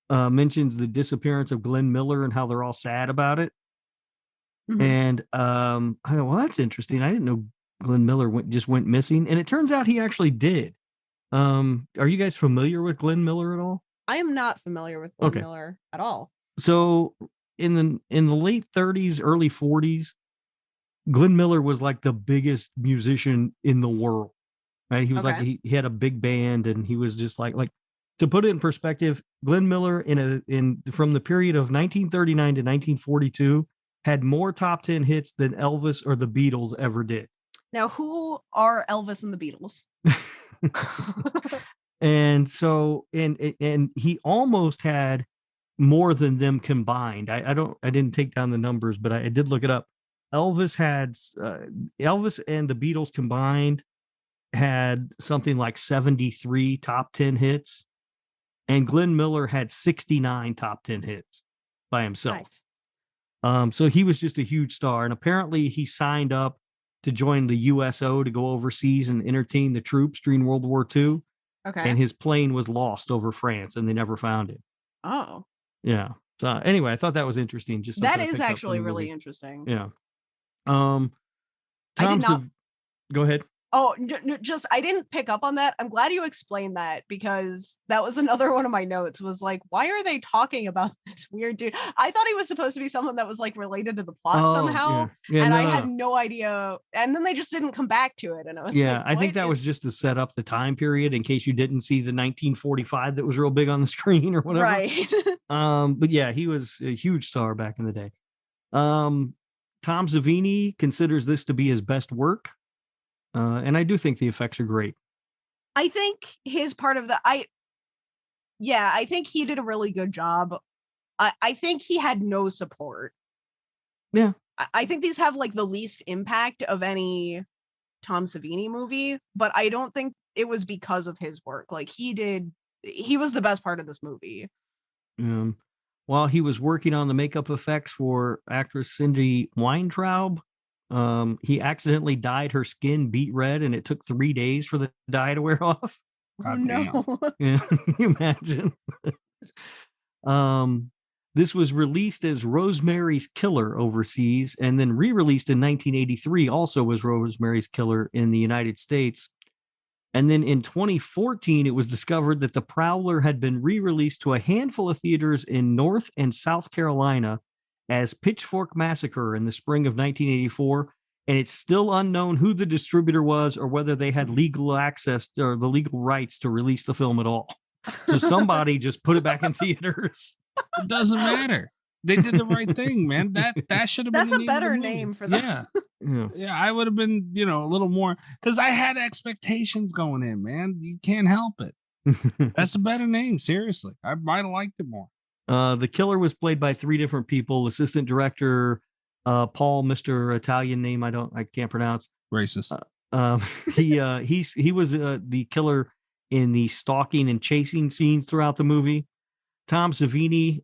mentions the disappearance of Glenn Miller and how they're all sad about it. Mm-hmm. And I thought, well, that's interesting. I didn't know Glenn Miller just went missing, and it turns out he actually did. Are you guys familiar with Glenn Miller at all? I am not familiar with Glenn Miller at all. So in the late 30s, early 40s, Glenn Miller was like the biggest musician in the world. Right? He was like he had a big band, and he was just like to put it in perspective, Glenn Miller from the period of 1939 to 1942 had more top 10 hits than Elvis or the Beatles ever did. Now, who are Elvis and the Beatles? And so, and he almost had more than them combined. I didn't take down the numbers, but I did look it up. Elvis and the Beatles combined had something like 73 top 10 hits, and Glenn Miller had 69 top 10 hits by himself. Nice. So he was just a huge star, and apparently he signed up to join the USO to go overseas and entertain the troops during World War II. Okay. And his plane was lost over France, and they never found it. Oh. Yeah. So anyway, I thought that was interesting. Just that is actually really interesting. Yeah. Go ahead. Oh, just I didn't pick up on that. I'm glad you explained that, because that was another one of my notes, was like, why are they talking about this weird dude? I thought he was supposed to be someone that was like related to the plot somehow. Yeah. And I had no idea. And then they just didn't come back to it. And I was like, I think that was just to set up the time period in case you didn't see the 1945 that was real big on the screen or whatever. Right. But yeah, he was a huge star back in the day. Tom Savini considers this to be his best work. And I do think the effects are great. I think his part of I think he did a really good job. I think he had no support. Yeah. I think these have like the least impact of any Tom Savini movie, but I don't think it was because of his work. Like he was the best part of this movie. while he was working on the makeup effects for actress Cindy Weintraub, he accidentally dyed her skin beet red, and it took 3 days for the dye to wear off. Oh, no. Yeah, can you imagine? This was released as Rosemary's Killer overseas, and then re-released in 1983, also as Rosemary's Killer in the United States. And then in 2014, it was discovered that the Prowler had been re-released to a handful of theaters in North and South Carolina as Pitchfork Massacre in the spring of 1984. And it's still unknown who the distributor was or whether they had legal access or the legal rights to release the film at all. So somebody just put it back in theaters. It doesn't matter. They did the right thing, man. That should have been. That's a better name for that. Yeah. I would have been, a little more, because I had expectations going in, man. You can't help it. That's a better name. Seriously, I might have liked it more. The killer was played by 3 different people. Assistant director Paul, Mr. Italian name I can't pronounce. Racist. He was the killer in the stalking and chasing scenes throughout the movie. Tom Savini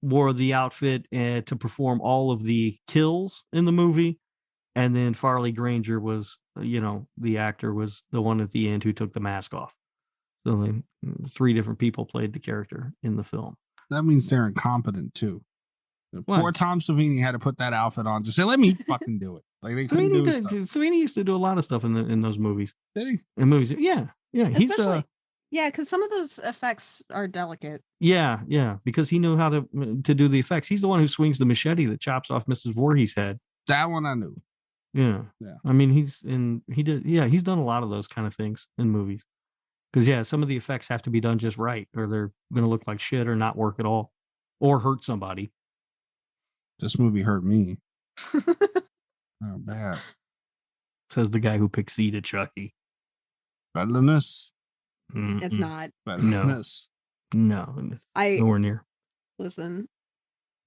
wore the outfit to perform all of the kills in the movie. And then Farley Granger was, the actor was the one at the end who took the mask off. So 3 different people played the character in the film. That means they're incompetent too. What? Poor Tom Savini had to put that outfit on. Just say, let me fucking do it. Like they couldn't do stuff. Savini used to do a lot of stuff in those movies. Did he? In movies, yeah. He's Yeah, because some of those effects are delicate. Yeah, because he knew how to do the effects. He's the one who swings the machete that chops off Mrs. Voorhees' head. That one I knew. Yeah. I mean, he's done a lot of those kind of things in movies. Because some of the effects have to be done just right, or they're going to look like shit or not work at all, or hurt somebody. This movie hurt me. Oh, bad. Says the guy who picked seed at Chucky. Better than this. It's not. Better than this. No. Nowhere near. Listen.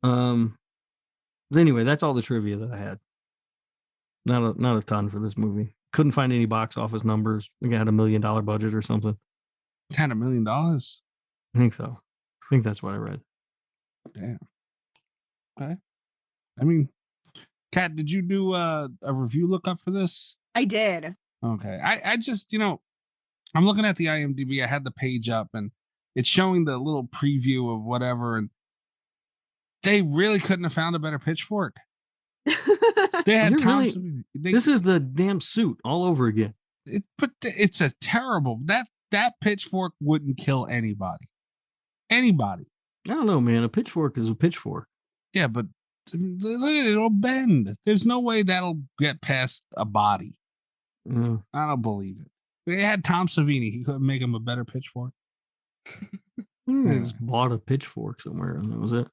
Anyway, that's all the trivia that I had. Not a ton for this movie. Couldn't find any box office numbers. I think it had $1 million budget or something. It had $1 million. I think so. I think that's what I read. Damn. Okay. I mean, Kat, did you do a review lookup for this? I did. Okay. I just, I'm looking at the IMDb. I had the page up and it's showing the little preview of whatever. And they really couldn't have found a better pitchfork. They had this is the damn suit all over again. It's a terrible that pitchfork wouldn't kill anybody. Anybody. I don't know, man. A pitchfork is a pitchfork. Yeah, but it'll bend. There's no way that'll get past a body. I don't believe it. They had Tom Savini. He couldn't make him a better pitchfork. I just bought a pitchfork somewhere, and that was it.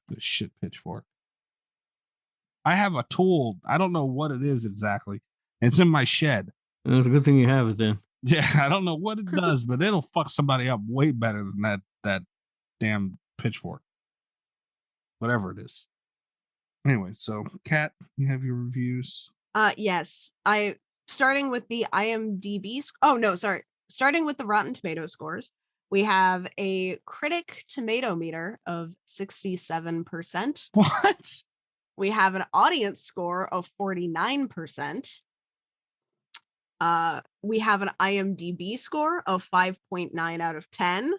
The shit pitchfork. I have a tool. I don't know what it is exactly. It's in my shed. It's a good thing you have it then. Yeah, I don't know what it does, but it'll fuck somebody up way better than that damn pitchfork. Whatever it is. Anyway, so Kat, you have your reviews. Yes. Starting with the IMDb. Starting with the Rotten Tomato scores, we have a critic tomato meter of 67%. What? We have an audience score of 49%. We have an IMDb score of 5.9 out of 10.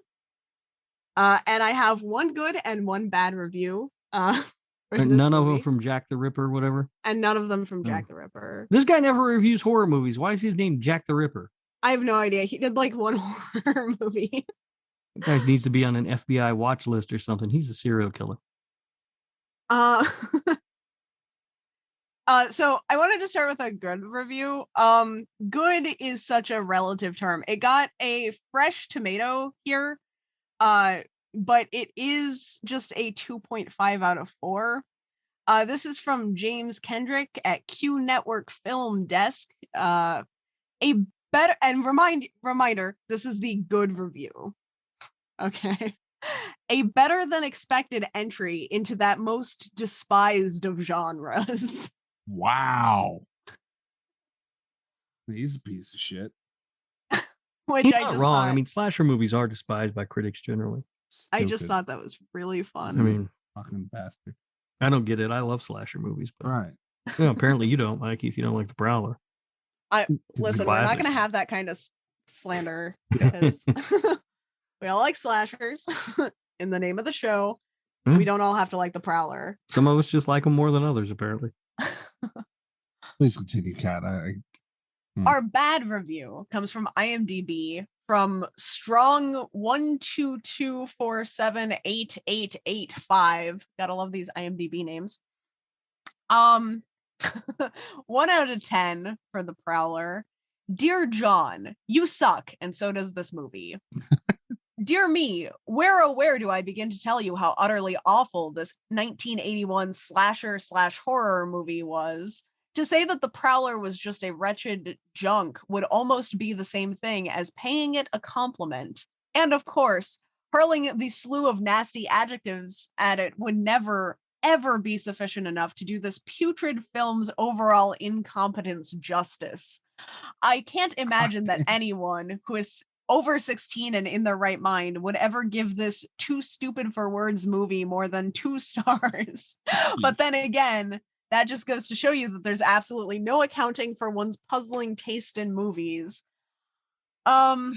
And I have one good and one bad review. None of them from Jack the Ripper, whatever. And none of them from Jack the Ripper. This guy never reviews horror movies. Why is his name Jack the Ripper? I have no idea. He did like one horror movie. That guy needs to be on an FBI watch list or something. He's a serial killer. So I wanted to start with a good review. Good is such a relative term. It got a fresh tomato here, but it is just a 2.5 out of 4. This is from James Kendrick at Q Network Film Desk. A better and reminder, this is the good review. Okay. A better than expected entry into that most despised of genres. Wow. He's a piece of shit. Which He's I not just wrong. thought, I mean, slasher movies are despised by critics generally. I just Stupid thought that was really fun. I mean, fucking bastard. I don't get it. I love slasher movies, but Right. apparently you don't, Mikey, if you don't like the Prowler. Listen, we're not classic. going to have that kind of slander because we all like slashers in the name of the show. Hmm. We don't all have to like the Prowler. Some of us just like them more than others, apparently. Please continue, Kat. Our bad review comes from IMDb from strong 122478885. Gotta love these IMDb names. 1 out of 10 for the Prowler. Dear John, you suck, and so does this movie. Dear me, where do I begin to tell you how utterly awful this 1981 slasher/horror movie was? To say that the Prowler was just a wretched junk would almost be the same thing as paying it a compliment. And of course, hurling the slew of nasty adjectives at it would never, ever be sufficient enough to do this putrid film's overall incompetence justice. I can't imagine that anyone who is over 16 and in their right mind would ever give this too stupid for words movie more than 2 stars. But then again, that just goes to show you that there's absolutely no accounting for one's puzzling taste in movies. From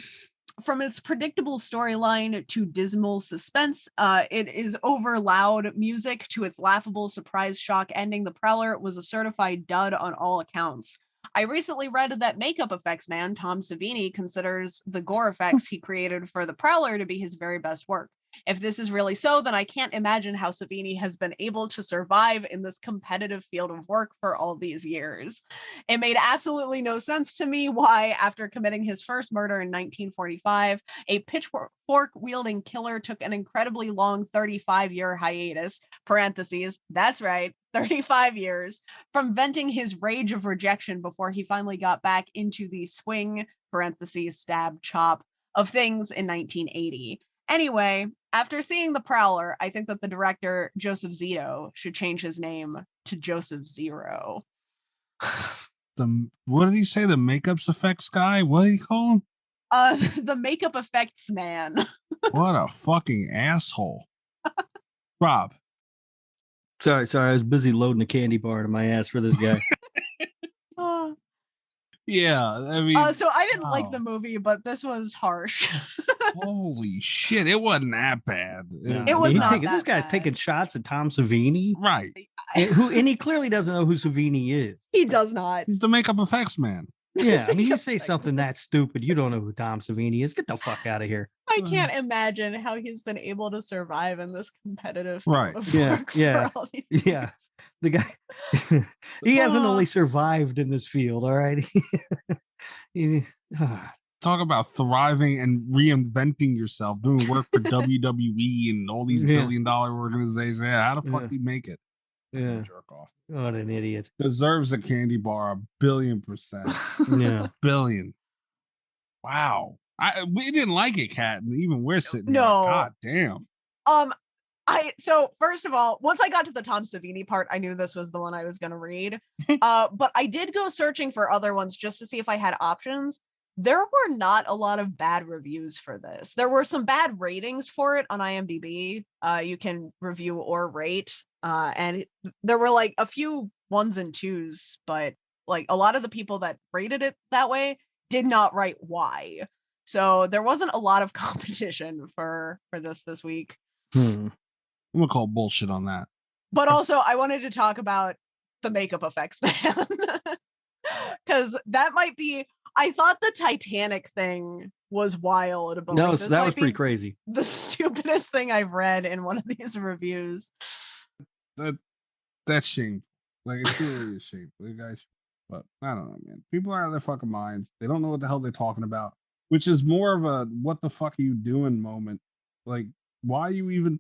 its predictable storyline to dismal suspense, it is over loud music to its laughable surprise shock ending. The Prowler was a certified dud on all accounts. I recently read that makeup effects man Tom Savini considers the gore effects he created for the Prowler to be his very best work. If this is really so, then I can't imagine how Savini has been able to survive in this competitive field of work for all these years. It made absolutely no sense to me why, after committing his first murder in 1945, a pitchfork-wielding killer took an incredibly long 35-year hiatus, parentheses, that's right, 35 years, from venting his rage of rejection before he finally got back into the swing, parentheses, stab, chop, of things in 1980. Anyway, after seeing The Prowler, I think that the director, Joseph Zito, should change his name to Joseph Zero. What did he say? The makeups effects guy? What did he call him? The makeup effects man. What a fucking asshole. Rob. Sorry, I was busy loading a candy bar to my ass for this guy. Yeah, I mean. So I didn't like the movie, but this was harsh. Holy shit, it wasn't that bad. It was not this guy's bad. taking shots at Tom Savini. Right. And he clearly doesn't know who Savini is. He does not. He's the makeup effects man. Yeah, I mean, you say something that stupid, you don't know who Tom Savini is. Get the fuck out of here. I can't imagine how he's been able to survive in this competitive field Right. of Yeah, work yeah, for all these yeah. years. The guy, he hasn't only survived in this field, all right? Talk about thriving and reinventing yourself, doing work for WWE and all these billion-dollar organizations. Yeah, how the fuck do you make it? Yeah. Jerk off. What an idiot. Deserves a candy bar 1,000,000,000%. Yeah. Billion. Wow. We didn't like it, Kat, and even we're sitting No. here. God damn. So first of all, once I got to the Tom Savini part, I knew this was the one I was going to read. But I did go searching for other ones just to see if I had options. There were not a lot of bad reviews for this. There were some bad ratings for it on IMDb. You can review or rate. And there were like a few 1s and 2s, but like a lot of the people that rated it that way did not write why. So there wasn't a lot of competition for this week. I'm gonna call bullshit on that. But also, I wanted to talk about the makeup effects man. Because that might be... I thought the Titanic thing was wild. But No, like, that was pretty crazy. The stupidest thing I've read in one of these reviews. That's shameful. Like, it's really a shameful, you guys. But I don't know, man. People are out of their fucking minds. They don't know what the hell they're talking about, which is more of a "what the fuck are you doing" moment. Like, why even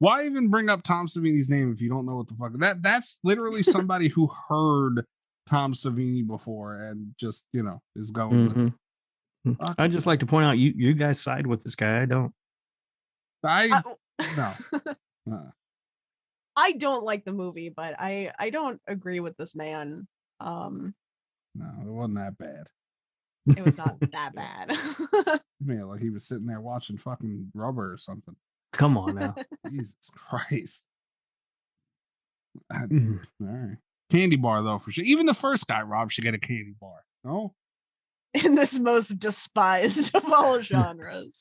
bring up Tom Savini's name if you don't know what the fuck? That's literally somebody who heard Tom Savini before and just, is going with it. I'd just like to point out you guys side with this guy. I don't. No. I don't like the movie, but I don't agree with this man. No, it wasn't that bad. It was not that bad. Man, like he was sitting there watching fucking Rubber or something. Come on now. Jesus Christ. All Mhm. right. Candy bar though, for sure. Even the first guy, Rob, should get a candy bar. No? In this most despised of all genres.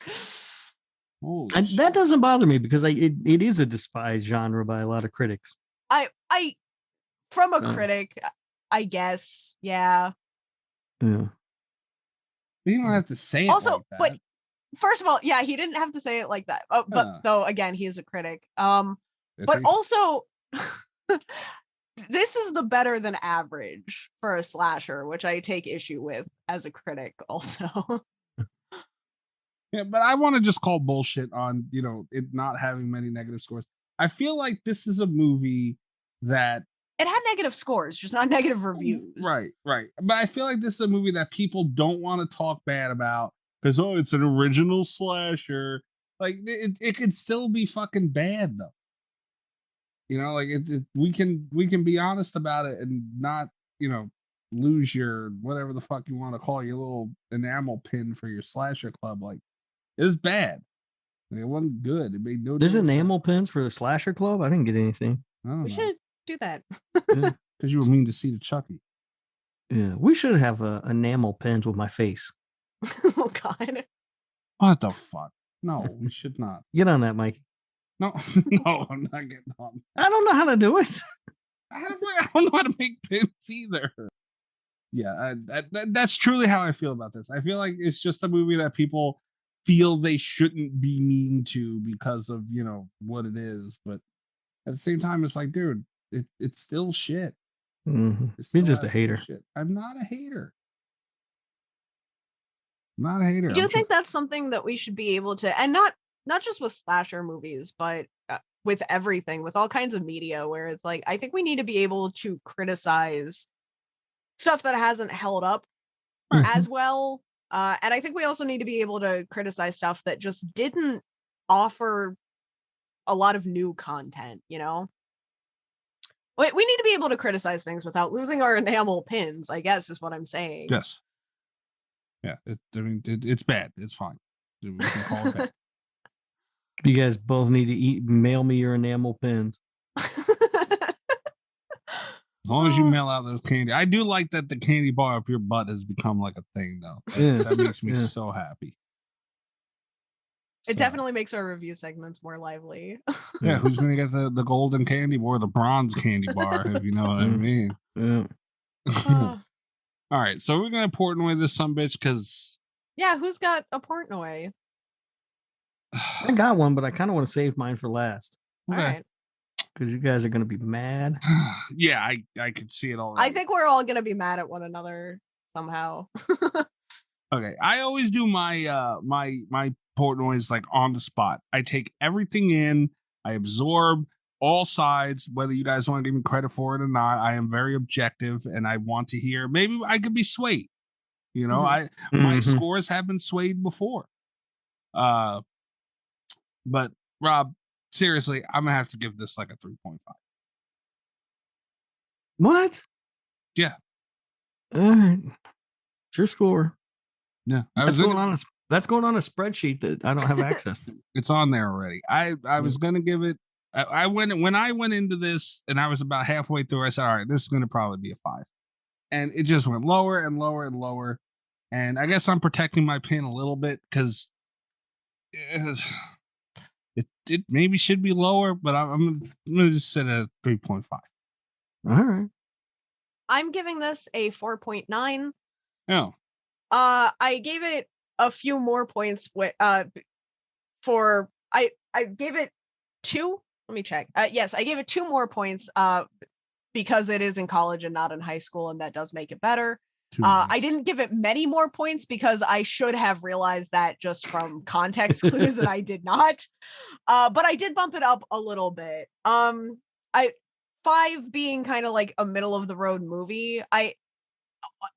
Holy And that shit. doesn't bother me because it is a despised genre by a lot of critics. I from a Uh. critic, I guess, yeah. Yeah. You don't have to say it Also, like that. but first of all, yeah, he didn't have to say it like that. But though again, he is a critic. But also this is the better than average for a slasher, which I take issue with as a critic also. Yeah, but I want to just call bullshit on, it not having many negative scores. I feel like this is a movie that It had negative scores, just not negative reviews. Right. But I feel like this is a movie that people don't want to talk bad about because it's an original slasher. Like it could still be fucking bad though. We can be honest about it and not, lose your whatever the fuck you want to call your little enamel pin for your slasher club. Like it was bad. It wasn't good. It made no There's difference. enamel pins for the slasher club. I didn't get anything. We should do that. Because you were mean to see the Chucky. Yeah, we should have enamel pins with my face. Oh God. What the fuck? No, we should not. Get on that, Mike. No, no, I'm not getting on. I don't know how to do it. I don't know how to make pins either. Yeah, that's truly how I feel about this. I feel like it's just a movie that people feel they shouldn't be mean to because of, what it is. But at the same time, it's like, dude, it's still shit. Mm-hmm. It's You're still just a hater. shit. I'm not a hater. I'm not a hater. I do think that's something that we should be able to, and not just with slasher movies, but with everything, with all kinds of media, where it's like, I think we need to be able to criticize stuff that hasn't held up as well. And I think we also need to be able to criticize stuff that just didn't offer a lot of new content, We need to be able to criticize things without losing our enamel pins, I guess is what I'm saying. Yes. Yeah, it's bad. It's fine. We can call it bad. You guys both need to mail me your enamel pins. As long as you mail out those candy. I do like that the candy bar up your butt has become like a thing, though. That makes me so happy. It definitely makes our review segments more lively. Yeah, who's going to get the golden candy bar or the bronze candy bar, if you know what I mean? Yeah. All right, so we're going to Portnoy this sumbitch because... Yeah, who's got a Portnoy? I got one, but I kind of want to save mine for last. Okay. All right. Because you guys are going to be mad. Yeah, I could see it already. I think we're all going to be mad at one another somehow. Okay, I always do my my Portnoys like on the spot. I take everything in, I absorb all sides, whether you guys want to give me credit for it or not. I am very objective and I want to hear, maybe I could be swayed. My scores have been swayed before. But Rob, seriously, I'm gonna have to give this like a 3.5. What? Yeah. All right. It's your score. Yeah. That's going on a spreadsheet that I don't have access to. It's on there already. I was gonna give it. When I went into this and I was about halfway through, I said, all right, this is gonna probably be a 5. And it just went lower and lower and lower. And I guess I'm protecting my pin a little bit because it maybe should be lower, but I'm gonna just set it at 3.5. All right. I'm giving this a 4.9. Oh. I gave it a few more points I gave it 2. Let me check. Yes, I gave it 2 more points because it is in college and not in high school, and that does make it better. I didn't give it many more points because I should have realized that just from context clues that I did not. But I did bump it up a little bit. 5 being kind of like a middle of the road movie.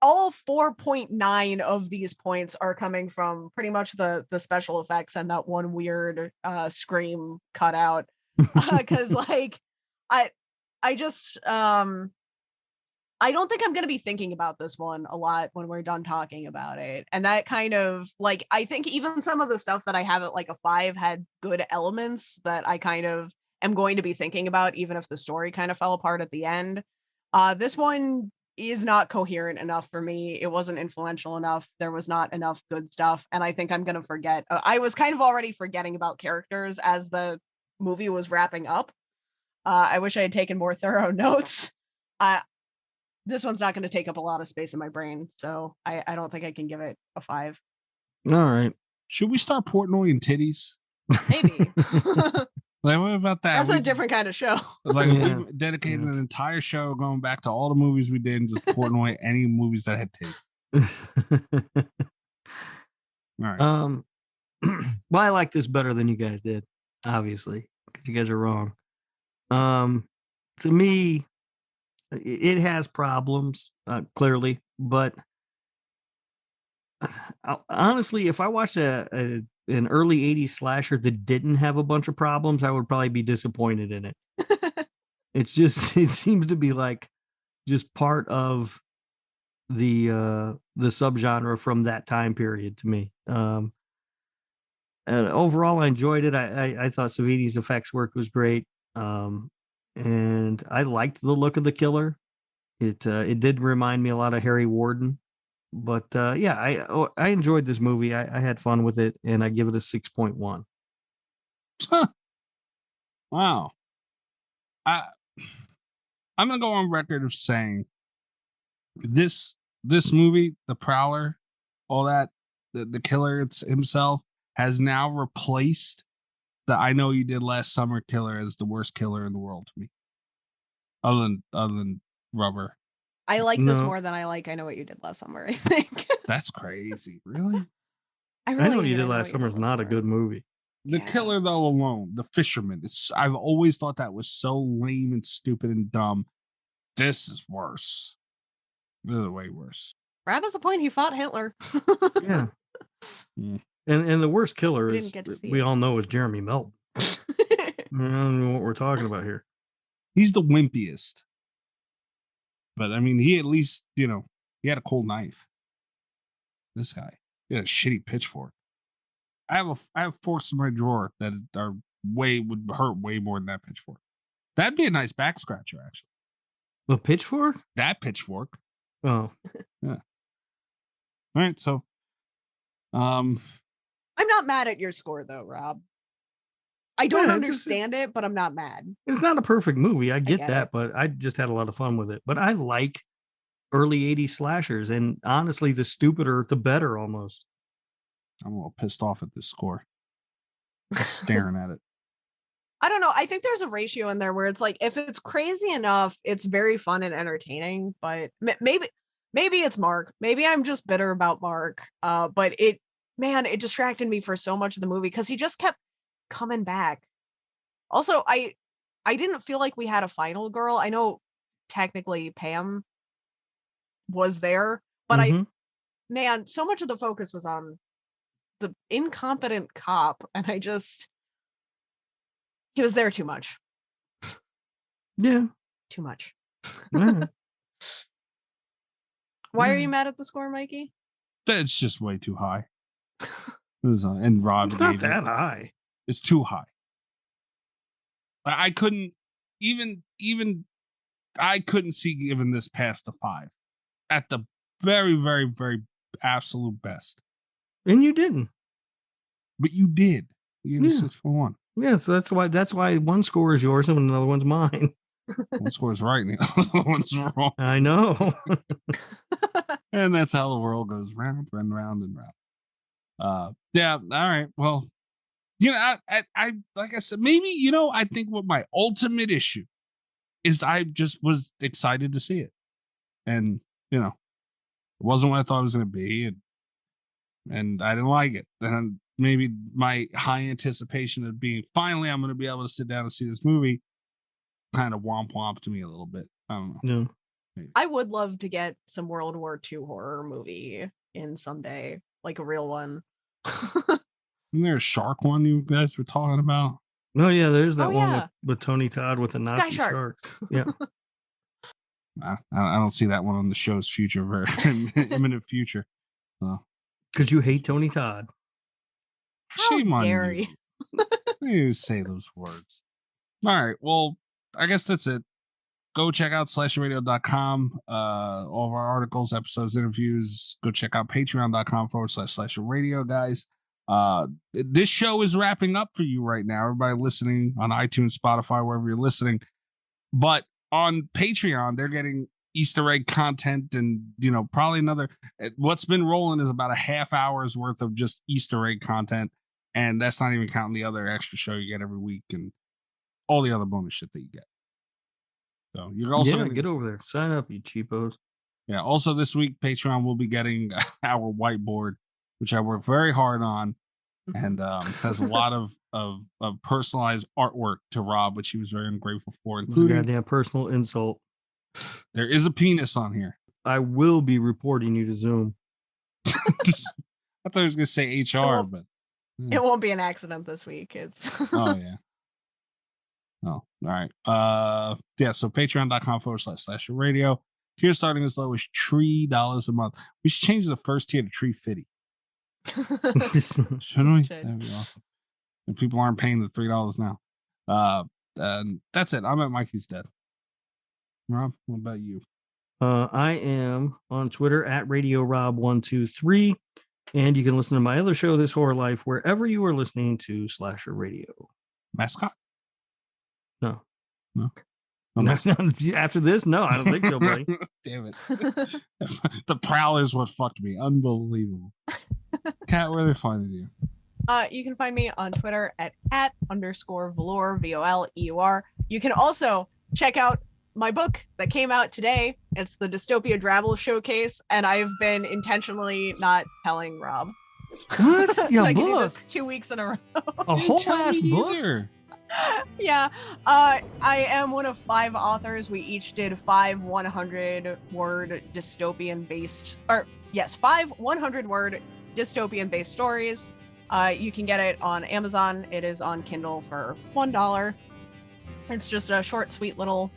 All 4.9 of these points are coming from pretty much the special effects and that one weird scream cutout. Because like I just I don't think I'm going to be thinking about this one a lot when we're done talking about it. And that kind of like, I think even some of the stuff that I have at like a 5 had good elements that I kind of am going to be thinking about, even if the story kind of fell apart at the end. This one is not coherent enough for me. It wasn't influential enough. There was not enough good stuff. And I think I'm going to forget. I was kind of already forgetting about characters as the movie was wrapping up. I wish I had taken more thorough notes. This one's not going to take up a lot of space in my brain, so I don't think I can give it a 5. All right. Should we start Portnoy and titties? Maybe. Like, what about that? That's a different kind of show. Like, Yeah. we dedicated an entire show going back to all the movies we did and just Portnoy any movies that had titties. All right. Well, I like this better than you guys did, obviously, because you guys are wrong. To me, it has problems, clearly, but honestly, if I watched an early 80s slasher that didn't have a bunch of problems, I would probably be disappointed in it. It seems to be like just part of the subgenre from that time period to me. And overall, I enjoyed it. I thought Savini's effects work was great. And I liked the look of the killer. It did remind me a lot of Harry Warden, but yeah, I enjoyed this movie. I had fun with it, and I give it a 6.1. Huh. Wow. I'm gonna go on record of saying this movie, The Prowler, all that, the killer himself has now replaced the I Know You Did Last Summer killer as the worst killer in the world to me. Other than Rubber. I like this more than I like I Know What You Did Last Summer, I think. That's crazy. Really? I Know What You Did Last Summer is not a good movie. The killer, though, alone, the fisherman, I've always thought that was so lame and stupid and dumb. This is worse. This is way worse. Rab has a point. He fought Hitler. Yeah. And the worst killer We is, didn't get to see we it. all know, is Jeremy Melton. I don't know what we're talking about here. He's the wimpiest. But, I mean, he at least, he had a cold knife. This guy, he had a shitty pitchfork. I have forks in my drawer that would hurt way more than that pitchfork. That'd be a nice back scratcher, actually. The pitchfork? That pitchfork. Oh. Yeah. All right, so I'm not mad at your score though, Rob. I don't understand it, but I'm not mad. It's not a perfect movie. I get that, it. but I just had a lot of fun with it. But I like early 80s slashers, and honestly, the stupider, the better almost. I'm a little pissed off at this score. Just staring at it. I don't know. I think there's a ratio in there where it's like, if it's crazy enough, it's very fun and entertaining, but maybe it's Mark. Maybe I'm just bitter about Mark. But it distracted me for so much of the movie because he just kept coming back. Also, I didn't feel like we had a final girl. I know technically Pam was there, but so much of the focus was on the incompetent cop, and he was there too much. Yeah. Too much. Yeah. Why are you mad at the score, Mikey? That's just way too high. And Rob, It's not that high. It's too high. I couldn't even I couldn't see giving this past the 5 at the very, very, very absolute best. And you didn't. But you did. You gave it 6.1. Yeah, so that's why one score is yours and another one's mine. One score is right and the other one's wrong. I know. And that's how the world goes round and round and round. Yeah, all right. Well, I like I said, maybe, I think what my ultimate issue is I just was excited to see it. And, it wasn't what I thought it was going to be. And I didn't like it. And maybe my high anticipation of being, finally, I'm going to be able to sit down and see this movie kind of womp to me a little bit. I don't know. No. Maybe. I would love to get some World War II horror movie in someday, like a real one. Isn't there a shark one you guys were talking about? No, yeah, there's that one with Tony Todd with the Nazi Sky Shark. shark. Yeah. I don't see that one on the show's future, very imminent future. So. Because you hate Tony Todd. Shame on dare you. You say those words. All right. Well, I guess that's it. Go check out slasherradio.com. All of our articles, episodes, interviews. Go check out patreon.com/slasherradio, guys. This show is wrapping up for you right now. Everybody listening on iTunes, Spotify, wherever you're listening. But on Patreon, they're getting Easter egg content and, probably another. What's been rolling is about a half hour's worth of just Easter egg content. And that's not even counting the other extra show you get every week and all the other bonus shit that you get. So you're also gonna get over there. Sign up, you cheapos. Yeah. Also, this week, Patreon will be getting our whiteboard, which I work very hard on, and has a lot of personalized artwork to Rob, which he was very ungrateful for. Including goddamn personal insult. There is a penis on here. I will be reporting you to Zoom. I thought I was gonna say HR, but it won't be an accident this week. It's oh yeah. Oh, all right. Yeah, so patreon.com/slasherradio. Tier starting as low as $3 a month. We should change the first tier to $3.50. Shouldn't we? That'd be awesome. And people aren't paying the $3 now. And that's it. I'm at Mikey's Dead. Rob, what about you? I am on Twitter at RadioRob123. And you can listen to my other show, This Horror Life, wherever you are listening to Slasher Radio. Mascot? No. No. After this, no, I don't think so, buddy. Damn it. The Prowler's what fucked me. Unbelievable. Kat, where are they finding you? You can find me on Twitter at @_Voleur, VOLEUR. You can also check out my book that came out today. It's the Dystopia Drabble Showcase, and I've been intentionally not telling Rob. What? Your I can do book? this 2 weeks in a row. A whole ass book? Either. Yeah. I am one of 5 authors. We each did 5 100-word dystopian-based, 5 100-word dystopian-based stories. You can get it on Amazon. It is on Kindle for $1. It's just a short, sweet little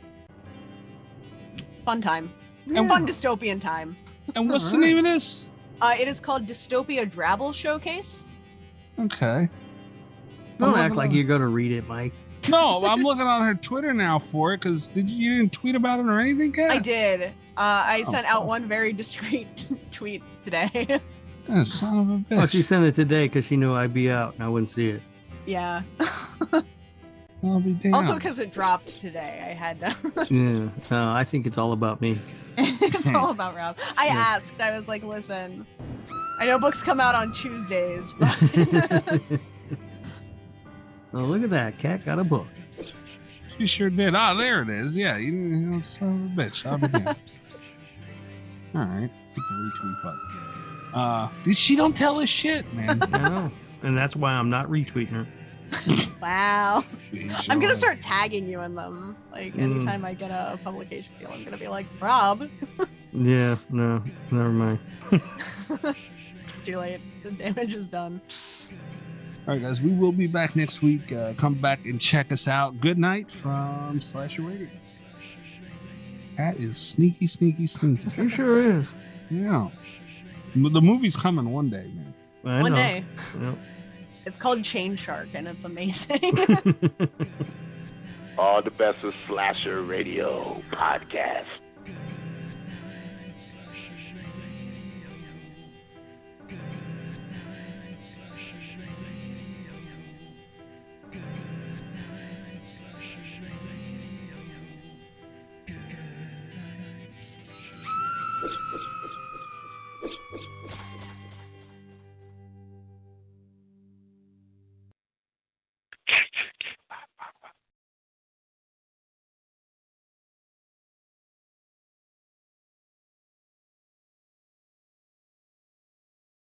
fun time. Yeah. Fun dystopian time. And what's the name of this? It is called Dystopia Drabble Showcase. Okay. Don't act like you're going to read it, Mike. No, I'm looking on her Twitter now for it, because you didn't tweet about it or anything, Kat? I did. I sent out one very discreet tweet today. Yeah, son of a bitch. Oh, she sent it today because she knew I'd be out and I wouldn't see it. Yeah. I'll be damned. Also because it dropped today. I had to. Yeah. No, I think it's all about me. It's all about Rob. I asked. I was like, listen, I know books come out on Tuesdays, but... Oh, look at that. Cat got a book. She sure did. Ah, there it is. Yeah, you son of a bitch. I'll be damned. All right. Hit the retweet button. She don't tell us shit, man. I know. And that's why I'm not retweeting her. Wow. I'm going to start tagging you in them. Like, anytime I get a publication deal, I'm going to be like, Rob. Yeah, no, never mind. It's too late. The damage is done. All right, guys, we will be back next week. Come back and check us out. Good night from Slasher Radio. That is sneaky, sneaky, sneaky. She sure is. Yeah. The movie's coming one day, man. One day. Yep. It's called Chain Shark, and it's amazing. All the best of Slasher Radio podcast.